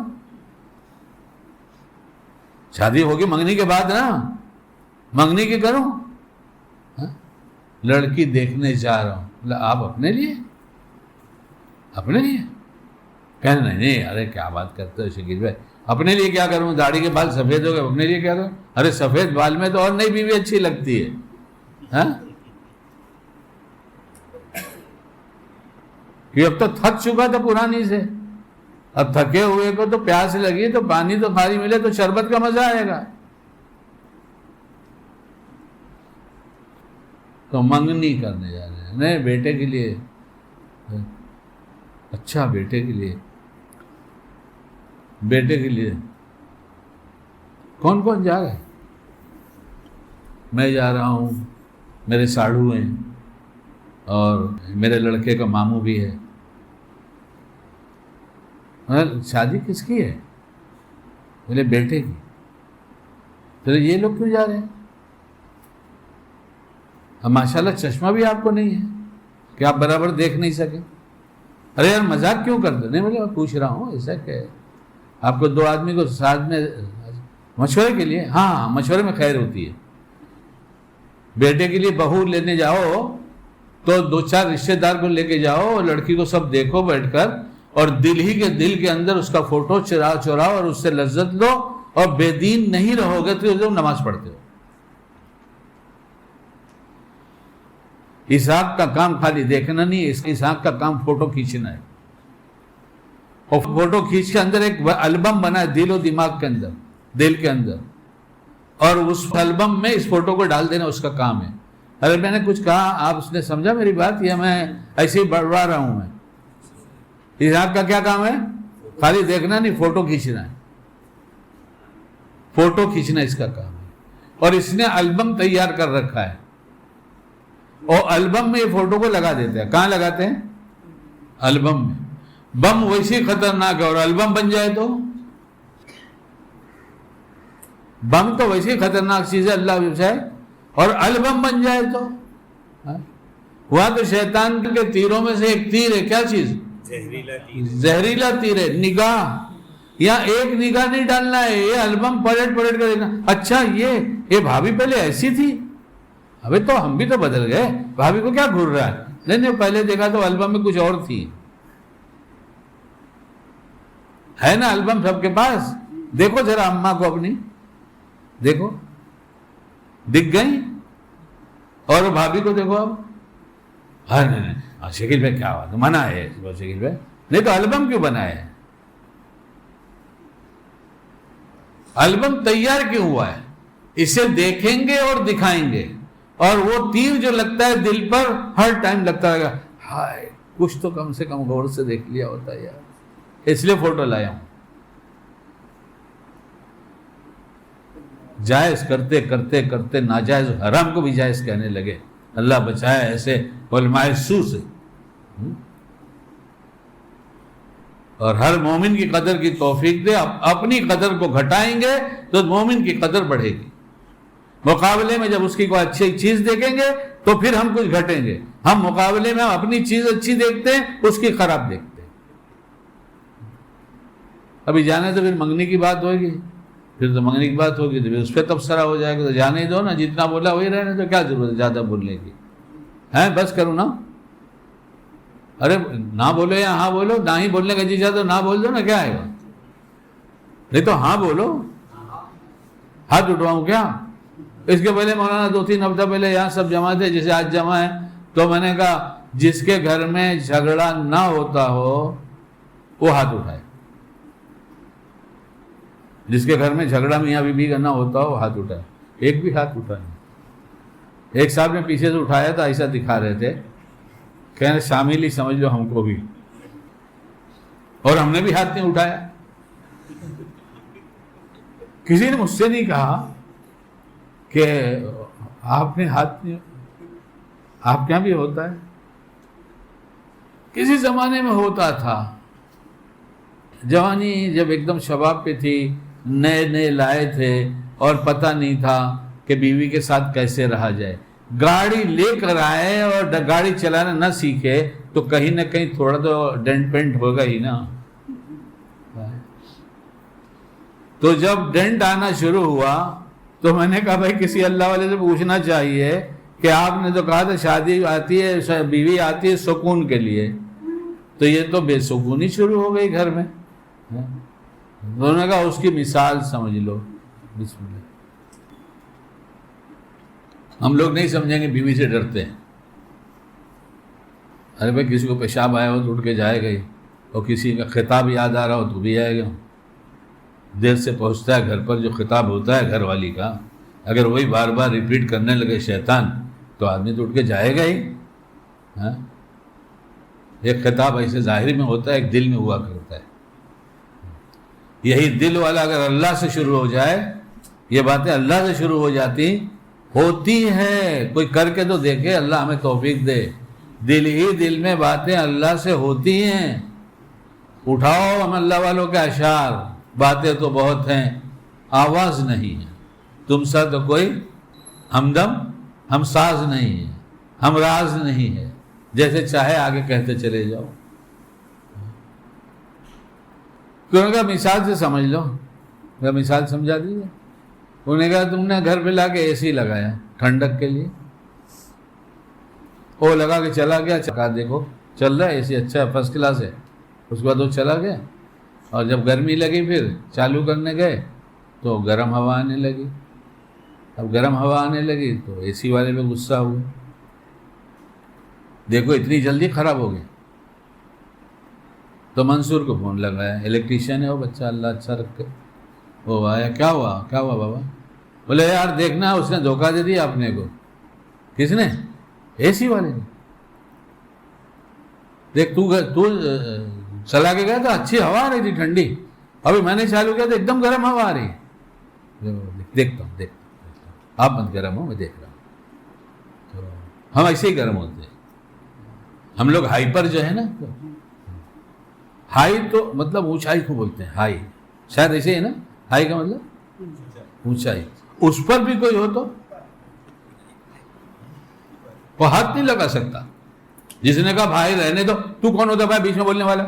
شادی ہوگی منگنی کے بعد نا، منگنی کی کروں؟ لڑکی دیکھنے جا رہا ہوں، آپ اپنے لیے؟ اپنے لیے؟ کہنا نہیں، ارے کیا بات کرتے ہو شکیل بھائی، اپنے لیے کیا کروں؟ داڑھی کے بال سفید ہو گئے، اپنے لیے کیا کروں؟ ارے سفید بال میں تو اور نئی بیوی اچھی لگتی ہے، کہ اب تو تھک چکا تھا پرانی سے، اب تھکے ہوئے کو تو پیاس لگی تو پانی تو خالی ملے تو شربت کا مزہ آئے گا۔ تو منگنی کرنے جا رہے ہیں، نہیں بیٹے کے لیے، اچھا بیٹے کے لیے، بیٹے کے لیے کون کون جا رہے ہیں؟ میں جا رہا ہوں، میرے ساڑھو ہیں، اور میرے لڑکے کا ماموں بھی ہے۔ شادی کس کی ہے؟ میرے بیٹے کی۔ تو یہ لوگ کیوں جا رہے ہیں؟ اب ماشاءاللہ چشمہ بھی آپ کو نہیں ہے کہ آپ برابر دیکھ نہیں سکے۔ ارے یار مذاق کیوں کرتے؟ نہیں میں پوچھ رہا ہوں، ایسا کہ آپ کو دو آدمی کو ساتھ میں مشورے کے لیے، ہاں مشورے میں خیر ہوتی ہے۔ بیٹے کے لیے بہو لینے جاؤ تو دو چار رشتہ دار کو لے کے جاؤ، لڑکی کو سب دیکھو بیٹھ کر، اور دل کے اندر اس کا فوٹو چراؤ اور اس سے لذت لو، اور بے دین نہیں رہو گے تو تم نماز پڑھتے ہو۔ اسحاق کا کام خالی دیکھنا نہیں ہے، اسحاق کا کام فوٹو کھینچنا ہے، اور فوٹو کھینچ کے اندر ایک البم بنا ہے دل و دماغ کے اندر، دل کے اندر، اور اس البم میں اس فوٹو کو ڈال دینا اس کا کام ہے۔ ارے میں نے کچھ کہا، آپ اس نے سمجھا میری بات، یا میں ایسے ہی بڑھوا رہا ہوں؟ میں اسحاق کا کیا کام ہے؟ خالی دیکھنا نہیں، فوٹو کھینچنا ہے، فوٹو کھینچنا اس کا کام ہے۔ اور اس نے البم تیار کر رکھا ہے، اور البم میں یہ فوٹو کو لگا دیتے ہیں۔ کہاں لگاتے ہیں؟ البم میں۔ بم ویسی خطرناک ہے، اور البم بن جائے تو بم تو ویسی خطرناک چیز ہے اللہ بچائے، اور البم بن جائے تو ہوا تو شیطان کے تیروں میں سے ایک تیر ہے۔ کیا چیز؟ زہریلا تیر ہے، نگاہ۔ یہاں ایک نگاہ نہیں ڈالنا ہے، یہ البم پلٹ کر دیکھنا۔ اچھا یہ بھابھی پہلے ایسی تھی، ابھی تو ہم بھی تو بدل گئے، بھابھی کو کیا گھر رہا ہے؟ نہیں پہلے دیکھا تو البم میں کچھ اور تھی، ہے نا البم سب کے پاس؟ دیکھو ذرا اماں کو اپنی، دیکھو دکھ گئی، اور بھابھی کو دیکھو اب۔ ہاں نہیں شکیل بھائی کیا بات منع ہے شکیل بھائی، نہیں تو البم کیوں بنا ہے؟ البم تیار کیوں ہوا ہے؟ اسے دیکھیں گے اور دکھائیں گے، اور وہ تیر جو لگتا ہے دل پر ہر ٹائم لگتا رہے گا، ہائے کچھ تو کم سے کم غور سے دیکھ لیا ہوتا ہے یار، اس لیے فوٹو لایا ہوں۔ جائز کرتے کرتے کرتے ناجائز حرام کو بھی جائز کہنے لگے۔ اللہ بچائے ایسے علماء سو سے۔ اور ہر مومن کی قدر کی توفیق دے۔ اپنی قدر کو گھٹائیں گے تو مومن کی قدر بڑھے گی، مقابلے میں جب اس کی کوئی اچھی چیز دیکھیں گے تو پھر ہم کچھ گھٹیں گے۔ ہم مقابلے میں اپنی چیز اچھی دیکھتے ہیں، اس کی خراب دیکھتے ہیں۔ ابھی جانے تو پھر منگنی کی بات ہوگی، پھر تو منگنی کی بات ہوگی تو پھر اس پہ تبصرہ ہو جائے گا، تو جانے ہی دو نا، جتنا بولا وہی رہنے تو کیا ضرورت ہے زیادہ بولنے کی؟ ہیں بس کرو نا، ارے نہ بولو یا ہاں بولو، نہ ہی بولنے کا جی چاہتا تو نہ بول دو نا، کیا آئے گا؟ نہیں تو ہاں بولو۔ ہاتھ اٹھواؤں کیا؟ اس کے پہلے مولانا 2-3 ہفتہ پہلے یہاں سب جمع تھے، جیسے آج جمع ہے، تو میں نے کہا جس کے گھر میں جھگڑا نہ ہوتا ہو وہ ہاتھ اٹھائے۔ جس کے گھر میں جھگڑا میاں بیوی کا نہ ہوتا ہو ہاتھ اٹھائے. ایک بھی ہاتھ اٹھا نہیں. ایک صاحب نے پیچھے سے اٹھایا تھا, ایسا دکھا رہے تھے, کہہ رہے شامل ہی سمجھ لو ہم کو بھی, اور ہم نے بھی ہاتھ نہیں اٹھایا. کسی نے مجھ سے نہیں کہا کہ آپ نے ہاتھ نہیں, آپ کیا بھی ہوتا ہے. کسی زمانے میں ہوتا تھا, جوانی جب ایک دم شباب پہ تھی, نئے نئے لائے تھے اور پتہ نہیں تھا کہ بیوی کے ساتھ کیسے رہا جائے. گاڑی لے کر آئے اور گاڑی چلانا نہ سیکھے تو کہیں نہ کہیں تھوڑا تو ڈینٹ پینٹ ہوگا ہی نا. تو جب ڈینٹ آنا شروع ہوا تو میں نے کہا بھائی کسی اللہ والے سے پوچھنا چاہیے کہ آپ نے تو کہا تھا شادی آتی ہے, بیوی آتی ہے سکون کے لیے, تو یہ تو بے سکونی شروع ہو گئی گھر میں. انہوں نے کہا اس کی مثال سمجھ لو. بسم اللہ. ہم لوگ نہیں سمجھیں گے, بیوی سے ڈرتے ہیں. ارے بھائی کسی کو پیشاب آیا ہو تو اٹھ کے جائے گئی, اور کسی کا خطاب یاد آ رہا ہو تو بھی آئے گا. دیر سے پہنچتا ہے گھر پر جو خطاب ہوتا ہے گھر والی کا, اگر وہی بار بار ریپیٹ کرنے لگے شیطان تو آدمی تو اٹھ کے جائے گا ہی. ایک خطاب ایسے ظاہری میں ہوتا ہے, ایک دل میں ہوا کرتا ہے. یہی دل والا اگر اللہ سے شروع ہو جائے, یہ باتیں اللہ سے شروع ہو جاتی ہوتی ہے. کوئی کر کے تو دیکھے, اللہ ہمیں توفیق دے. دل ہی دل میں باتیں اللہ سے ہوتی ہیں. اٹھاؤ ہم اللہ والوں کے اشعار, باتیں تو بہت ہیں, آواز نہیں ہے. تم سا تو کوئی ہمدم ہم ساز نہیں ہے, ہم راز نہیں ہے. جیسے چاہے آگے کہتے چلے جاؤ. انہوں نے کہا مثال سے سمجھ لو. میں مثال سمجھا دیجیے. انہوں نے کہا تم نے گھر پہ لا کے اے سی لگایا ٹھنڈک کے لیے, وہ لگا کے چلا گیا, چکا دیکھو چل رہا ہے اے سی, اچھا ہے, فرسٹ کلاس ہے. اس کے بعد وہ چلا گیا, اور جب گرمی لگی پھر چالو کرنے گئے تو گرم ہوا آنے لگی. اب گرم ہوا آنے لگی تو اے سی والے پہ غصہ ہوئے, دیکھو اتنی جلدی خراب ہو گئی. تو منصور کو فون لگایا, الیکٹریشین ہے وہ بچہ, اللہ اچھا رکھے. وہ آیا, کیا ہوا بابا؟ بولے یار دیکھنا اس نے دھوکہ دے دیا اپنے کو. کس نے؟ اے سی والے نے. دیکھ تو چلا کے گیا تھا, اچھی ہوا آ رہی تھی ٹھنڈی, ابھی میں نے چالو کیا تو ایک دم گرم ہوا آ رہی ہے. دیکھتا ہوں آپ مت گرم ہو, میں دیکھ رہا ہوں. تو ہم ایسے ہی گرم ہوتے ہیں. ہم لوگ ہائپر جو ہے نا, ہائی تو مطلب اونچائی کو بولتے ہیں, ہائی شاید ایسے ہی نا, ہائی کا مطلب اونچائی. اس پر بھی کوئی ہو تو وہ ہاتھ نہیں لگا سکتا. جس نے کہا بھائی رہنے دو, تو کون ہوتا بھائی بیچ میں بولنے والا؟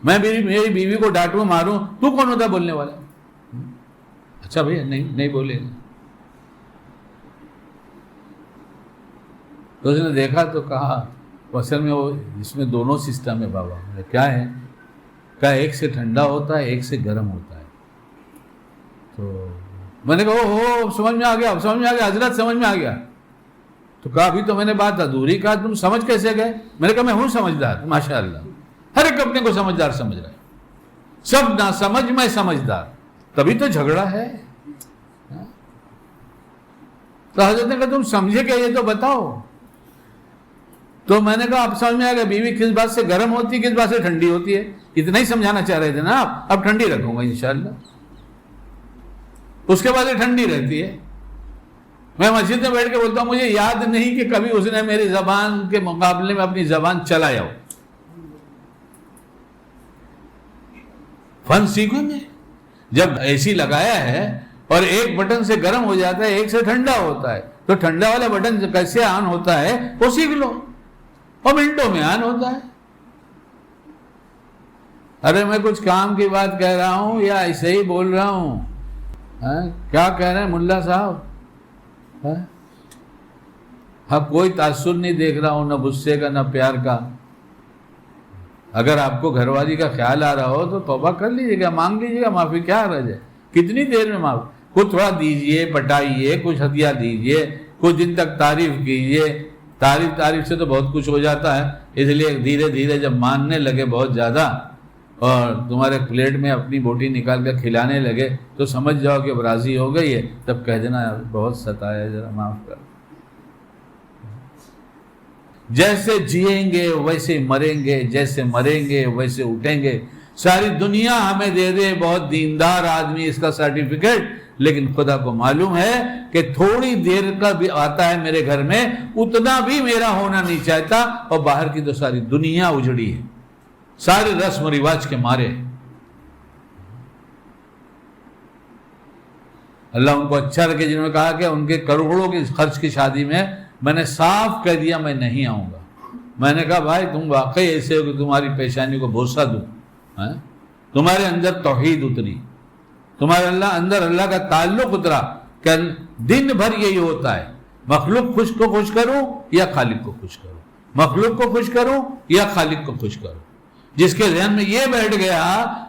میں میری بیوی کو ڈانٹوں ماروں, تو کون ہوتا بولنے والا؟ اچھا بھائی نہیں بولے. تو اس نے دیکھا تو کہا اصل میں وہ اس میں دونوں سسٹم ہے بابا. کیا ہے؟ کہا ایک سے ٹھنڈا ہوتا ہے, ایک سے گرم ہوتا ہے. تو میں نے کہا ہو سمجھ میں آ گیا, حضرت سمجھ میں آ گیا. تو کہا ابھی تو میں نے بات ادھوری, کہا تم سمجھ کیسے گئے؟ میں نے کہا میں ہوں سمجھدار, ماشاء اللہ. ہر ایک اپنے کو سمجھدار سمجھ رہا ہے, سب نہ سمجھ میں سمجھدار, تبھی تو جھگڑا ہے. تو حضرت نے کہا تم سمجھے کیا یہ تو بتاؤ. تو میں نے کہا آپ سمجھ میں آ گیا, بیوی کس بات سے گرم ہوتی ہے, کس بات سے ٹھنڈی ہوتی ہے. اتنا ہی سمجھانا چاہ رہے تھے نا آپ. اب ٹھنڈی رکھوں گا انشاءاللہ. اس کے بعد یہ ٹھنڈی رہتی ہے. میں مسجد میں بیٹھ کے بولتا ہوں مجھے یاد نہیں کہ کبھی اس نے میری زبان کے مقابلے میں اپنی زبان چلایا ہو. فن سیکھو میں جب اے سی لگایا ہے اور ایک بٹن سے گرم ہو جاتا ہے, ایک سے ٹھنڈا ہوتا ہے, تو ٹھنڈا والا بٹن کیسے آن ہوتا ہے وہ سیکھ لو, اور منٹوں میں آن ہوتا ہے. ارے میں کچھ کام کی بات کہہ رہا ہوں یا ایسے ہی بول رہا ہوں؟ کیا کہہ رہے ہیں ملا صاحب؟ ہاں کوئی تاثر نہیں دیکھ رہا ہوں, نہ غصے کا نہ پیار کا. اگر آپ کو گھر والی کا خیال آ رہا ہو تو توبہ کر لیجیے گا, مانگ لیجیے گا معافی, کیا رہ جائے, کتنی دیر میں معاف. کچھ تھوڑا دیجیے, پٹائیے, کچھ ہدیہ دیجیے, کچھ دن تک تعریف کیجیے. تعریف سے تو بہت کچھ ہو جاتا ہے, اس لیے دھیرے دھیرے جب ماننے لگے بہت زیادہ اور تمہارے پلیٹ میں اپنی بوٹی نکال کر کھلانے لگے تو سمجھ جاؤ کہ اب راضی ہو گئی ہے، تب کہہ دینا بہت ستایا، ذرا معاف کر۔ جیسے جیئیں گے ویسے مریں گے، جیسے مریں گے ویسے اٹھیں گے۔ ساری دنیا ہمیں دے دے بہت دیندار آدمی اس کا سرٹیفکیٹ، لیکن خدا کو معلوم ہے کہ تھوڑی دیر کا بھی آتا ہے میرے گھر میں، اتنا بھی میرا ہونا نہیں چاہتا، اور باہر کی تو ساری دنیا اجڑی ہے، سارے رسم و رواج کے مارے۔ اللہ ان کو اچھا رکھے جنہوں نے کہا کہ ان کے کروڑوں کے خرچ کی شادی میں نے صاف کہہ دیا میں نہیں آؤں گا۔ میں نے کہا بھائی تم واقعی ایسے ہو کہ تمہاری پیشانی کو بوسہ دوں، تمہارے اندر توحید اتری، تمہارے اندر اللہ کا تعلق اترا، کہ دن بھر یہی ہوتا ہے، مخلوق کو خوش کروں یا خالق کو خوش کروں، مخلوق کو خوش کروں یا خالق کو خوش کروں۔ جس کے ذہن میں یہ بیٹھ گیا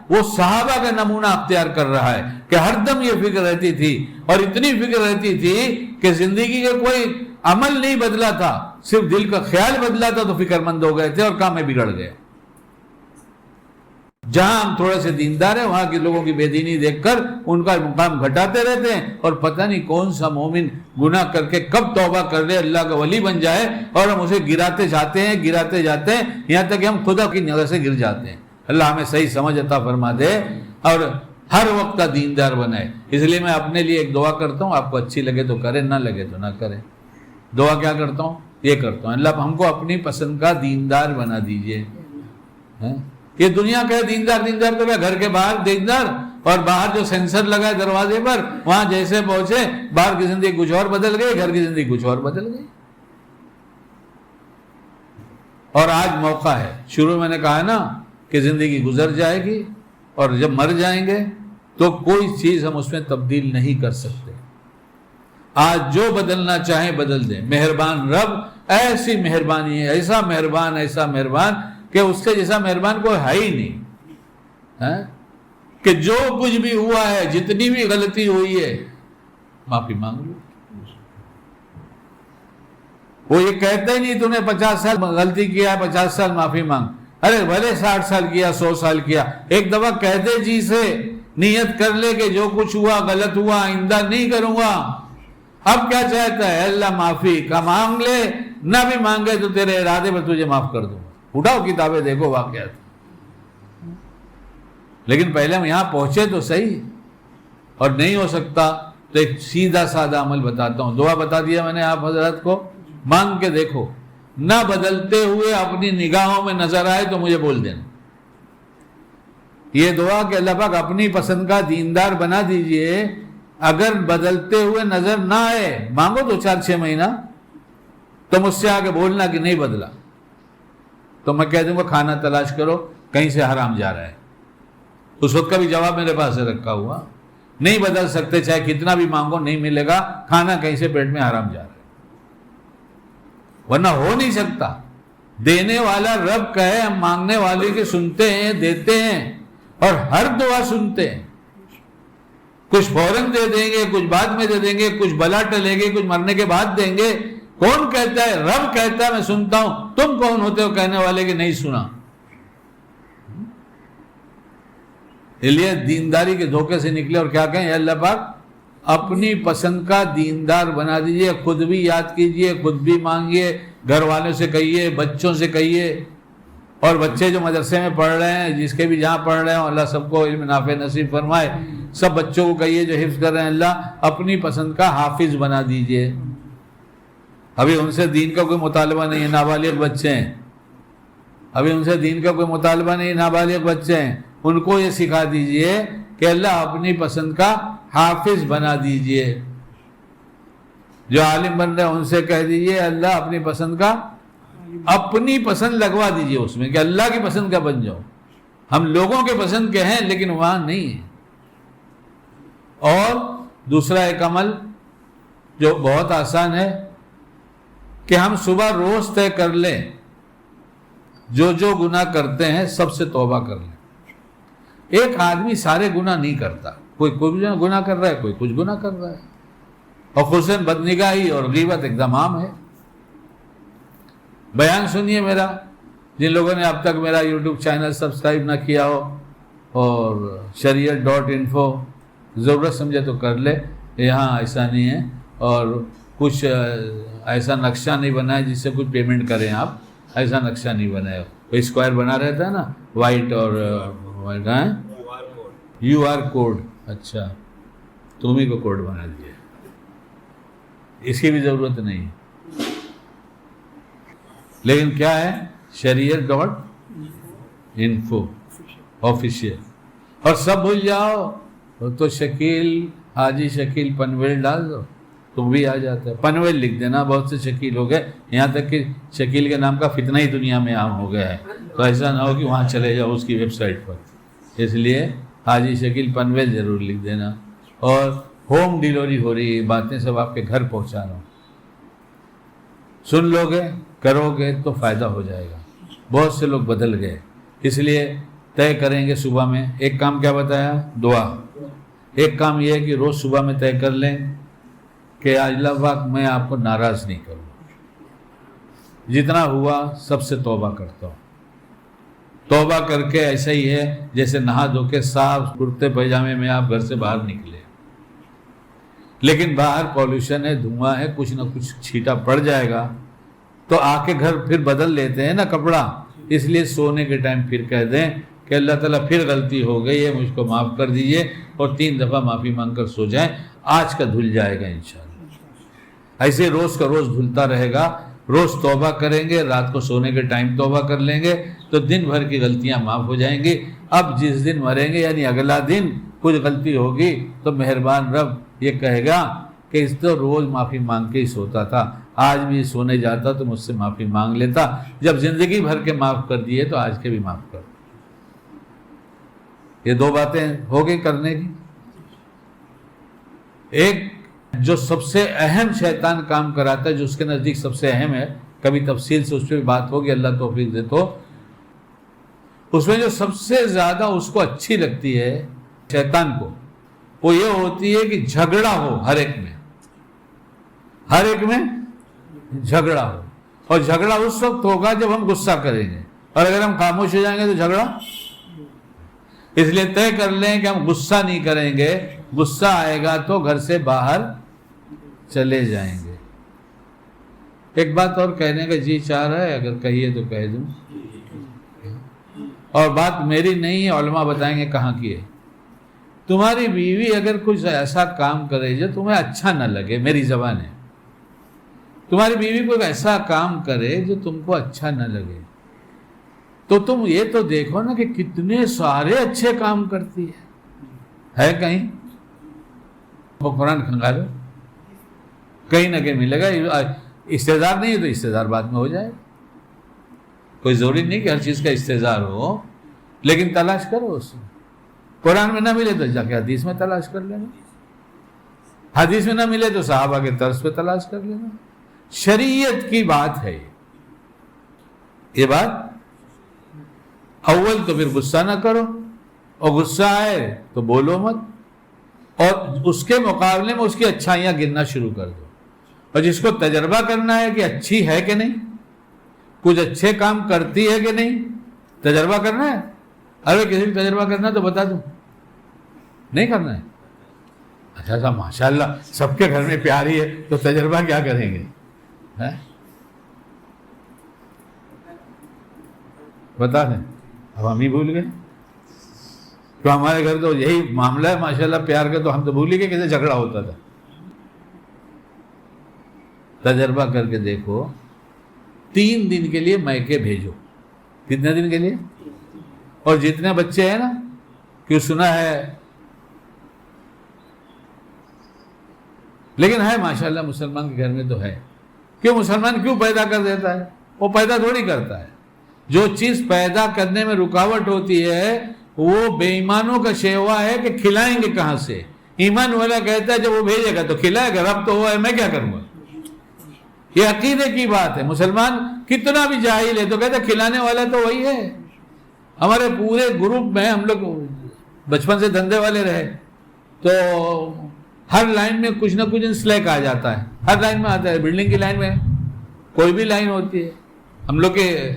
وہ صحابہ کا نمونہ اختیار کر رہا ہے کہ ہر دم یہ فکر رہتی تھی، اور اتنی فکر رہتی تھی کہ زندگی کا کوئی عمل نہیں بدلا تھا، صرف دل کا خیال بدلا تھا تو فکر مند ہو گئے تھے اور کام میں بگڑ گئے۔ جہاں ہم تھوڑے سے دیندار ہیں وہاں کے لوگوں کی بے دینی دیکھ کر ان کا مقام گھٹاتے رہتے ہیں، اور پتہ نہیں کون سا مومن گناہ کر کے کب توبہ کر لے اللہ کا ولی بن جائے، اور ہم اسے گراتے جاتے ہیں یہاں تک کہ ہم خدا کی نظر سے گر جاتے ہیں۔ اللہ ہمیں صحیح سمجھ عطا فرما دے اور ہر وقت کا دیندار بنائے۔ اس لیے میں اپنے لیے ایک دعا کرتا ہوں، آپ کو اچھی لگے تو کریں، نہ لگے تو نہ کریں۔ دعا کیا کرتا ہوں؟ یہ کرتا ہوں، اللہ ہم کو اپنی پسند کا دیندار بنا دیجئے۔ یہ دنیا کا دیندار تو کیا گھر کے باہر دیندار، اور باہر جو سینسر لگا ہے دروازے پر وہاں جیسے پہنچے باہر کی زندگی کچھ اور بدل گئی، گھر کی زندگی کچھ اور بدل گئی۔ اور آج موقع ہے، شروع میں نے کہا نا کہ زندگی گزر جائے گی اور جب مر جائیں گے تو کوئی چیز ہم اس میں تبدیل نہیں کر سکتے۔ آج جو بدلنا چاہیں بدل دیں۔ مہربان رب ایسی مہربانی ہے، ایسا مہربان کہ اس سے جیسا مہربان کوئی ہے ہی نہیں، کہ جو کچھ بھی ہوا ہے، جتنی بھی غلطی ہوئی ہے، معافی مانگ لو۔ وہ یہ کہتا ہی نہیں تو نے 50 سال غلطی کیا ہے 50 سال معافی مانگ، ارے بھلے 60 سال کیا 100 سال کیا، ایک دفعہ کہہ دے جی سے، نیت کر لے کہ جو کچھ ہوا غلط ہوا آئندہ نہیں کروں گا۔ اب کیا چاہتا ہے؟ اللہ معافی کا مانگ لے، نہ بھی مانگے تو تیرے ارادے پر تجھے معاف کر دوں۔ اٹھاؤ کتابیں دیکھو واقعات، لیکن پہلے ہم یہاں پہنچے تو صحیح، اور نہیں ہو سکتا تو ایک سیدھا سادہ عمل بتاتا ہوں، دعا بتا دیا میں نے آپ حضرات کو، مانگ کے دیکھو، نہ بدلتے ہوئے اپنی نگاہوں میں نظر آئے تو مجھے بول دینا۔ یہ دعا کہ اللہ پاک اپنی پسند کا دیندار بنا دیجئے، اگر بدلتے ہوئے نظر نہ آئے، مانگو تو 4-6 مہینہ، تو مجھ سے آگے بولنا کہ نہیں بدلا، تو میں کہہ دوں گا کھانا تلاش کرو، کہیں سے حرام جا رہا ہے۔ اس وقت کا بھی جواب میرے پاس رکھا ہوا، نہیں بدل سکتے، چاہے کتنا بھی مانگو نہیں ملے گا، کھانا کہیں سے پیٹ میں حرام جا رہا ہے، ورنہ ہو نہیں سکتا۔ دینے والا رب کہے، ہم مانگنے والے کے سنتے ہیں، دیتے ہیں، اور ہر دعا سنتے ہیں۔ کچھ فوراً دے دیں گے، کچھ بعد میں دے دیں گے، کچھ بلا ٹلے گے، کچھ مرنے کے بعد دیں گے۔ کون کہتا ہے؟ رب کہتا ہے میں سنتا ہوں۔ تم کون ہوتے ہو کہنے والے کہ نہیں سنا؟ اس لیے دینداری کے دھوکے سے نکلے اور کیا کہیں؟ اے اللہ پاک اپنی پسند کا دیندار بنا دیجئے، خود بھی یاد کیجئے، خود بھی مانگیے، گھر والوں سے کہیے، بچوں سے کہیے، اور بچے جو مدرسے میں پڑھ رہے ہیں، جس کے بھی جہاں پڑھ رہے ہیں، اللہ سب کو علم نافع نصیب فرمائے۔ سب بچوں کو کہیے جو حفظ کر رہے ہیں، اللہ اپنی پسند کا حافظ بنا دیجئے۔ ابھی ان سے دین کا کوئی مطالبہ نہیں ہے، نابالغ بچے ہیں، ابھی ان سے دین کا کوئی مطالبہ نہیں، نابالغ بچے ہیں، ان کو یہ سکھا دیجئے کہ اللہ اپنی پسند کا حافظ بنا دیجئے۔ جو عالم بن رہے ہیں ان سے کہہ دیجئے اللہ اپنی پسند کا، اپنی پسند لگوا دیجئے اس میں کہ اللہ کی پسند کا بن جاؤ۔ ہم لوگوں کے پسند کے ہیں لیکن وہاں نہیں ہے۔ اور دوسرا ایک عمل جو بہت آسان ہے کہ ہم صبح روز طے کر لیں، جو گناہ کرتے ہیں سب سے توبہ کر لیں۔ ایک آدمی سارے گناہ نہیں کرتا، کوئی گناہ کر رہا ہے، کوئی کچھ گناہ کر رہا ہے، اور خصوصاً بدنگاہی اور غیبت ایک دم عام ہے۔ بیان سنیے میرا، جن لوگوں نے اب تک میرا یوٹیوب چینل سبسکرائب نہ کیا ہو، اور shariat.info ضرورت سمجھے تو کر لے. یہاں ایسا نہیں ہے اور کچھ ایسا نقشہ نہیں بنا ہے جس سے کچھ پیمنٹ کریں آپ. ایسا نقشہ نہیں بنا ہے. کوئی اسکوائر بنا رہتا ہے نا وائٹ اور QR کوڈ. اچھا تم ہی کو کوڈ بنا دیے, اس کی بھی ضرورت نہیں ہے. لیکن کیا ہے shariat.info آفیشیل. اور سب بھول جاؤ تو شکیل حاجی شکیل پنویل ڈال دو تو بھی آ جاتا ہے. پنویل لکھ دینا, بہت سے شکیل ہو گئے, یہاں تک کہ شکیل کے نام کا فتنہ ہی دنیا میں عام ہو گیا ہے. تو ایسا نہ ہو کہ وہاں چلے جاؤ اس کی ویب سائٹ پر. اس لیے حاجی شکیل پنویل ضرور لکھ دینا. اور ہوم ڈیلیوری ہو رہی ہے, باتیں سب آپ کے گھر پہنچا رہا ہوں. سن لو گے کرو گے تو فائدہ ہو جائے گا. بہت سے لوگ بدل گئے, اس لیے طے کریں گے صبح میں. ایک کام کیا بتایا؟ دعا. ایک کام یہ ہے کہ روز صبح میں طے کر لیں کہ اللہ پاک میں آپ کو ناراض نہیں کروں, جتنا ہوا سب سے توبہ کرتا ہوں. توبہ کر کے ایسا ہی ہے جیسے نہا دھو کے صاف کرتے پائجامے میں آپ گھر سے باہر نکلے, لیکن باہر پالوشن ہے, دھواں ہے, کچھ نہ کچھ چھیٹا پڑ جائے گا تو آ کے گھر پھر بدل لیتے ہیں نا کپڑا. اس لیے سونے کے ٹائم پھر کہہ دیں کہ اللہ تعالیٰ پھر غلطی ہو گئی ہے, مجھ کو معاف کر دیجئے, اور 3 دفعہ معافی مانگ کر سو جائیں. آج کا دھل جائے گا انشاءاللہ. ایسے روز کا روز دھلتا رہے گا. روز توبہ کریں گے, رات کو سونے کے ٹائم توبہ کر لیں گے تو دن بھر کی غلطیاں معاف ہو جائیں گی. اب جس دن مریں گے یعنی اگلا دن کچھ غلطی ہوگی تو مہربان رب یہ کہے گا کہ اس تو روز معافی مانگ کے ہی سوتا تھا, آج بھی سونے جاتا تو مجھ سے معافی مانگ لیتا. جب زندگی بھر کے معاف کر دیے تو آج کے بھی معاف کر. یہ 2 باتیں ہو گئی کرنے کی. ایک جو سب سے اہم شیطان کام کراتا ہے, جو اس کے نزدیک سب سے اہم ہے, کبھی تفصیل سے اس پہ بات ہوگی اللہ توفیق دے تو. اس میں جو سب سے زیادہ اس کو اچھی لگتی ہے شیطان کو, وہ یہ ہوتی ہے کہ جھگڑا ہو. ہر ایک میں جھگڑا ہو. اور جھگڑا اس وقت ہوگا جب ہم غصہ کریں گے, اور اگر ہم خاموش ہو جائیں گے تو جھگڑا. اس لیے طے کر لیں کہ ہم غصہ نہیں کریں گے. غصہ آئے گا تو گھر سے باہر چلے جائیں گے. ایک بات اور کہنے کا جی چاہ رہا ہے, اگر کہیے تو کہہ دوں. اور بات میری نہیں ہے, علماء بتائیں گے کہاں کی ہے. تمہاری بیوی اگر کچھ ایسا کام کرے جو تمہیں اچھا نہ لگے, میری زبان ہے, تمہاری بیوی کوئی ایسا کام کرے جو تم کو اچھا نہ لگے, تو تم یہ تو دیکھو نا کہ کتنے سارے اچھے کام کرتی ہے کہیں وہ قرآن کھنگالو, کہیں نہ کہیں ملے گا. استعداد نہیں ہے تو استعداد بعد میں ہو جائے. کوئی ضروری نہیں کہ ہر چیز کا استعداد ہو, لیکن تلاش کرو اس میں. قرآن میں نہ ملے تو جا کے حدیث میں تلاش کر لینا, حدیث میں نہ ملے تو صحابہ کے طرز پہ تلاش کر لینا. شریعت کی بات ہے یہ بات. اول تو پھر غصہ نہ کرو, اور غصہ آئے تو بولو مت, اور اس کے مقابلے میں اس کی اچھائیاں گننا شروع کر دو. اور جس کو تجربہ کرنا ہے کہ اچھی ہے کہ نہیں, کچھ اچھے کام کرتی ہے کہ نہیں, تجربہ کرنا ہے. ارے کسی بھی تجربہ کرنا ہے تو بتا دوں, نہیں کرنا ہے. اچھا ماشاءاللہ سب کے گھر میں پیاری ہے تو تجربہ کیا کریں گے, بتا دیں. اب ہم ہی بھول گئے, تو ہمارے گھر تو یہی معاملہ ہے ماشاءاللہ پیار کا, تو ہم تو بھول ہی گئے کیسے جھگڑا ہوتا تھا. تجربہ کر کے دیکھو. 3 دن کے لیے میکے بھیجو. کتنے دن کے لیے؟ اور جتنے بچے ہیں نا, کیوں سنا ہے, لیکن ہے ماشاءاللہ مسلمان کے گھر میں تو ہے. کیوں مسلمان کیوں پیدا کر دیتا ہے؟ وہ پیدا تھوڑی کرتا ہے. جو چیز پیدا کرنے میں رکاوٹ ہوتی ہے وہ بے ایمانوں کا شیوا ہے کہ کھلائیں گے کہاں سے. ایمان والا کہتا ہے جب وہ بھیجے گا تو کھلائے گا, رب تو ہوا ہے میں کیا کروں گا. یہ عقیدے کی بات ہے. مسلمان کتنا بھی جاہل ہے تو کہتا ہے کھلانے والا تو وہی ہے. ہمارے پورے گروپ میں ہم لوگ بچپن سے دھندے والے رہے, تو ہر لائن میں کچھ نہ کچھ سلیک آ جاتا ہے. ہر لائن میں آتا ہے. بلڈنگ کی لائن میں کوئی بھی لائن ہوتی ہے, ہم لوگ کے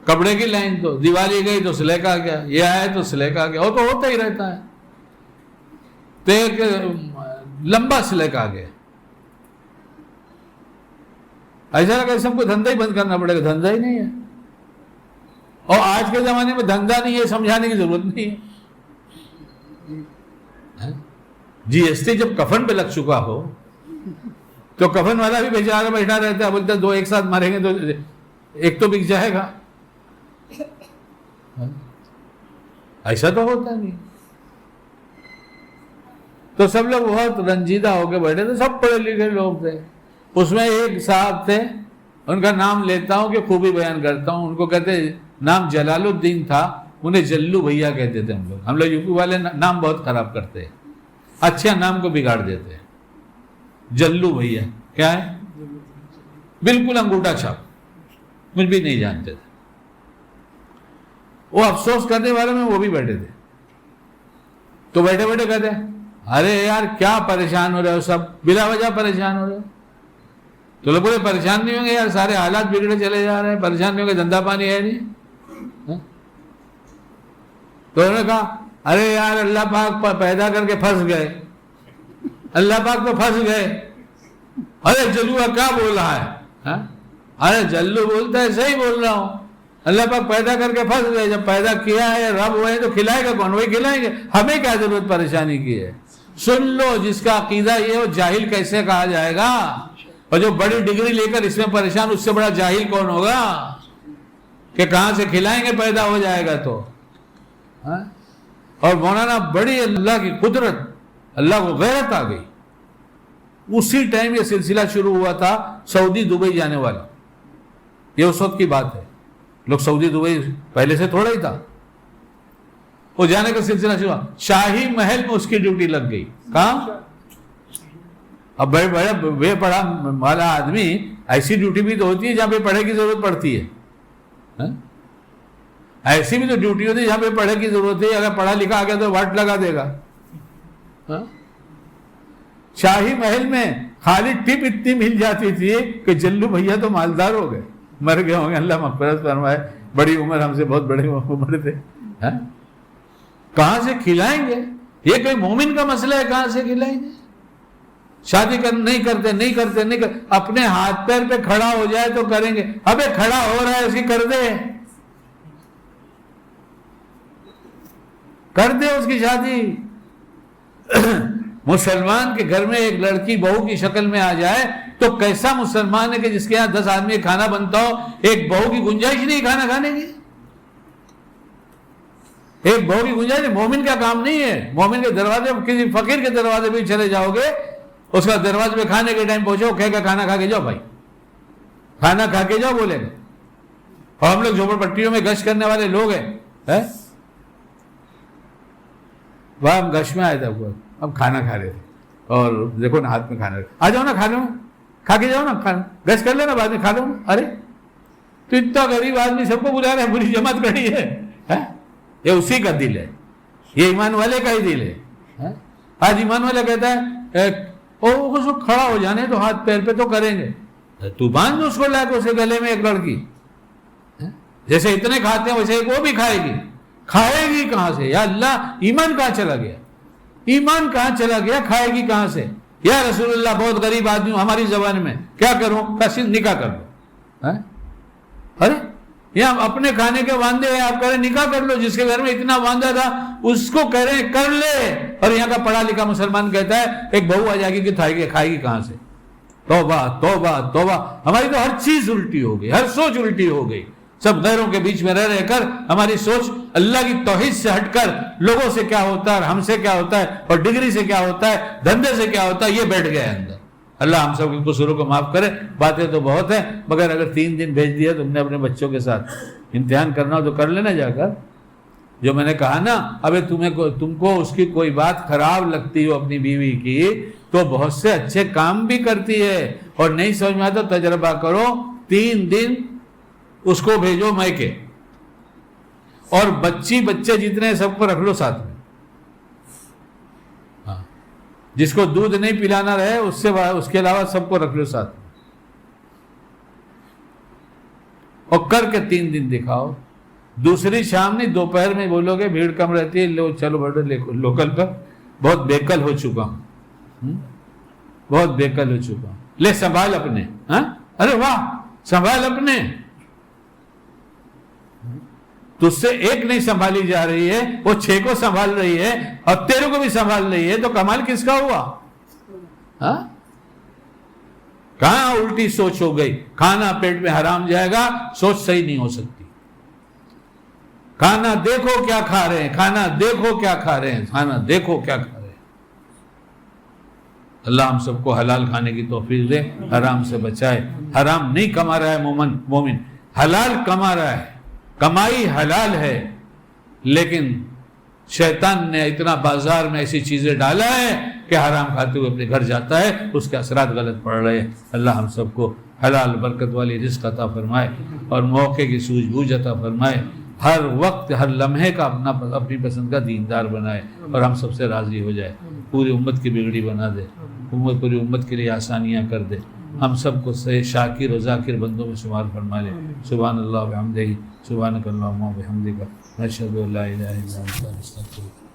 کپڑے کی لائن تو دیوالی گئی تو سلیک آ گیا, یہ آیا تو سلیک آ گیا, وہ تو ہوتا ہی رہتا ہے. تو ایک لمبا سلیک آ گیا, ایسا لگا سب کو دھندا ہی بند کرنا پڑے گا, دھندا ہی نہیں ہے. اور آج کے زمانے میں دھندا نہیں ہے سمجھانے کی ضرورت نہیں ہے. جی ایس ٹی جب کفن پہ لگ چکا ہو تو کفن والا بھی بیچارہ بیٹھا رہتا ہے, بولتا ہے 2 ایک ساتھ ماریں گے تو ایک تو بک جائے گا. ایسا تو ہوتا نہیں. تو سب لوگ بہت رنجیدہ ہو کے بیٹھے تھے, سب پڑھے لکھے لوگ تھے. اس میں ایک صاحب تھے, ان کا نام لیتا ہوں کہ خوبی بیان کرتا ہوں. ان کو کہتے نام جلال الدین تھا, انہیں جلو بھیا کہتے تھے. ہم لوگ یو پی والے نام بہت خراب کرتے ہیں, اچھا نام کو بگاڑ دیتے ہیں. جلو بھیا کیا ہے, بالکل انگوٹھا چھاپ, مجھ بھی نہیں جانتے تھے. وہ افسوس کرنے والے میں وہ بھی بیٹھے تھے. تو بیٹھے بیٹھے کہتے ارے یار کیا پریشان ہو رہے ہو, سب بلا وجہ پریشان ہو رہے ہو. تو لوگ بولے پریشان نہیں ہوں گے یار, سارے حالات بگڑے چلے جا رہے ہیں, پریشان نہیں ہوں گے, دھندا پانی ہے نہیں. تو انہوں نے کہا ارے یار اللہ پاک پیدا کر کے پھنس گئے, اللہ پاک تو پھنس گئے. ارے جلوا کیا بول رہا ہے, ارے جلو بولتا ہے صحیح بول رہا ہوں, اللہ پاک پیدا کر کے پھنس گئے. جب پیدا کیا ہے رب ہوئے تو کھلائے گا کون, وہی کھلائیں گے, ہمیں کیا ضرورت پریشانی کی ہے. سن لو, جس کا عقیدہ یہ ہو جاہل کیسے کہا جائے گا, اور جو بڑی ڈگری لے کر اس میں پریشان, اس سے بڑا جاہل کون ہوگا کہ کہاں سے کھلائیں گے پیدا ہو جائے گا تو. اور مولانا بڑی اللہ کی قدرت, اللہ کو غیرت آ گئی. اسی ٹائم یہ سلسلہ شروع ہوا تھا سعودی دبئی جانے والا. یہ اس وقت کی بات ہے, لوگ سعودی دبئی پہلے سے تھوڑا ہی تھا. وہ جانے کا سلسلہ شروع ہوا, شاہی محل میں اس کی ڈیوٹی لگ گئی. کہاں؟ اب بے پڑھا والا آدمی, ایسی ڈیوٹی بھی تو ہوتی ہے جہاں پہ پڑھے کی ضرورت پڑتی ہے, ایسی بھی تو ڈیوٹی ہوتی ہے جہاں پہ پڑھے کی ضرورت ہے. اگر پڑھا لکھا آ گیا تو واٹ لگا دے گا. شاہی محل میں خالی ٹپ اتنی مل جاتی تھی کہ جلو بھیا تو مالدار ہو گئے, مر گئے ہوں گے, اللہ مغفرت فرمائے, بڑی عمر, ہم سے بہت بڑے عمر تھے. کہاں سے کھلائیں گے, یہ کوئی مومن کا مسئلہ ہے, کہاں سے کھلائیں گے. شادی نہیں کرتے, اپنے ہاتھ پیر پہ کھڑا ہو جائے تو کریں گے. ابے کھڑا ہو رہا ہے اس کی کر دے اس کی شادی. مسلمان کے گھر میں ایک لڑکی بہو کی شکل میں آ جائے تو کیسا مسلمان ہے کہ جس کے یہاں 10 آدمی کھانا بنتا ہو, ایک بہو کی گنجائش نہیں کھانا کھانے کی, ایک بہو کی گنجائش. مومن کا کام نہیں ہے. مومن کے دروازے, کسی فقیر کے دروازے پہ چلے جاؤ گے, اس کا دروازے پہ کھانے کے ٹائم پہنچو, کہے گا کھانا کھا کے جاؤ بھائی, کھانا کھا کے جاؤ بولے گا. اور ہم لوگ جھوپڑ پٹیوں میں گشت کرنے والے لوگ ہیں, وہاں ہم گشت میں آئے تھے, ہم کھانا کھا رہے تھے, اور دیکھو نا ہاتھ میں کھانا, آ جاؤ نا کھانے میں, کھا کے جاؤ نا, کھانا گشت کر لینا, بعد میں کھا لو. ارے تو اتنا غریب آدمی سب کو بلا رہے ہیں, پوری جماعت کھڑی ہے. یہ اسی کا دل ہے, یہ ایمان والے کا ہی دل ہے. آج ایمان والا کہتا ہے اس کو کھڑا ہو جانے تو ہاتھ پیر پہ تو کریں گے. تو باندھ اس کو لا کے اسے گلے میں ایک لڑکی, جیسے اتنے کھاتے ہیں ویسے ایک وہ بھی کھائے گی کہاں سے. یا اللہ, ایمان کہاں چلا گیا, ایمان کہاں چلا گیا, کھائے گی کہاں سے. یا رسول اللہ بہت غریب آدمی ہوں, ہماری زبان میں کیا کروں, کسی نکاح کر لو. ارے یہ ہم اپنے کھانے کے واندے ہیں, آپ کہہ رہے نکاح کر لو. جس کے گھر میں اتنا واندہ تھا اس کو کہہ رہے کر لے, اور یہاں کا پڑھا لکھا مسلمان کہتا ہے ایک بہو آ جائے گی کہ کھائے گی کہاں سے. توبہ توبہ توبہ, ہماری تو ہر چیز الٹی ہو گئی, ہر سوچ الٹی ہو گئی. سب غیروں کے بیچ میں رہ کر ہماری سوچ اللہ کی توحید سے ہٹ کر لوگوں سے کیا ہوتا ہے, ہم سے کیا ہوتا ہے, اور ڈگری سے کیا ہوتا ہے, دھندے سے کیا ہوتا ہے, یہ بیٹھ گئے اندر. اللہ ہم سب کے قصوروں کو معاف کرے. باتیں تو بہت ہیں, مگر اگر 3 دن بھیج دیا تم نے اپنے بچوں کے ساتھ, امتحان کرنا ہو تو کر لینا جا کر. جو میں نے کہا نا, ابھی تم کو اس کی کوئی بات خراب لگتی ہو اپنی بیوی کی, تو بہت سے اچھے کام بھی کرتی ہے, اور نہیں سمجھ میں آتا تجربہ کرو. 3 دن اس کو بھیجو میکے, اور بچے جتنے سب کو رکھ لو ساتھ میں. جس کو دودھ نہیں پلانا رہے اس کے علاوہ سب کو رکھ لو ساتھ میں. اور کر کے 3 دن دکھاؤ. دوسری شام نہیں، دوپہر میں بولو گے بھیڑ کم رہتی ہے، لو چلو بڑے لوکل پر، بہت بیکل ہو چکا ہوں، بہت بیکل ہو چکا ہوں، لے سنبھال اپنے. ہاں ارے واہ، سنبھال اپنے. تجھ سے ایک نہیں سنبھالی جا رہی ہے، وہ 6 کو سنبھال رہی ہے اور تیرے کو بھی سنبھال رہی ہے، تو کمال کس کا ہوا؟ ہاں کہاں الٹی سوچ ہو گئی؟ کھانا پیٹ میں حرام جائے گا، سوچ صحیح نہیں ہو سکتی. کھانا دیکھو کیا کھا رہے ہیں، کھانا دیکھو کیا کھا رہے ہیں، کھانا دیکھو کیا کھا رہے ہیں. اللہ ہم سب کو حلال کھانے کی توفیق دے، حرام سے بچائے. حرام نہیں کما رہا ہے مومن، حلال کما رہا ہے. کمائی حلال ہے، لیکن شیطان نے اتنا بازار میں ایسی چیزیں ڈالا ہے کہ حرام کھاتے ہوئے اپنے گھر جاتا ہے، اس کے اثرات غلط پڑ رہے ہیں. اللہ ہم سب کو حلال برکت والی رزق عطا فرمائے اور موقع کی سوجھ بوجھ عطا فرمائے. ہر وقت ہر لمحے کا اپنی پسند کا دیندار بنائے اور ہم سب سے راضی ہو جائے. پوری امت کی بگڑی بنا دے، پوری امت کے لیے آسانیاں کر دے. ہم سب کو صحیح شاکر و ذاکر بندوں میں شمار فرما لے. سبحان اللہ و بحمدہ، سبحانک اللہم و بحمدک، نشہد ان لا الہ الا انت، نستغفرک.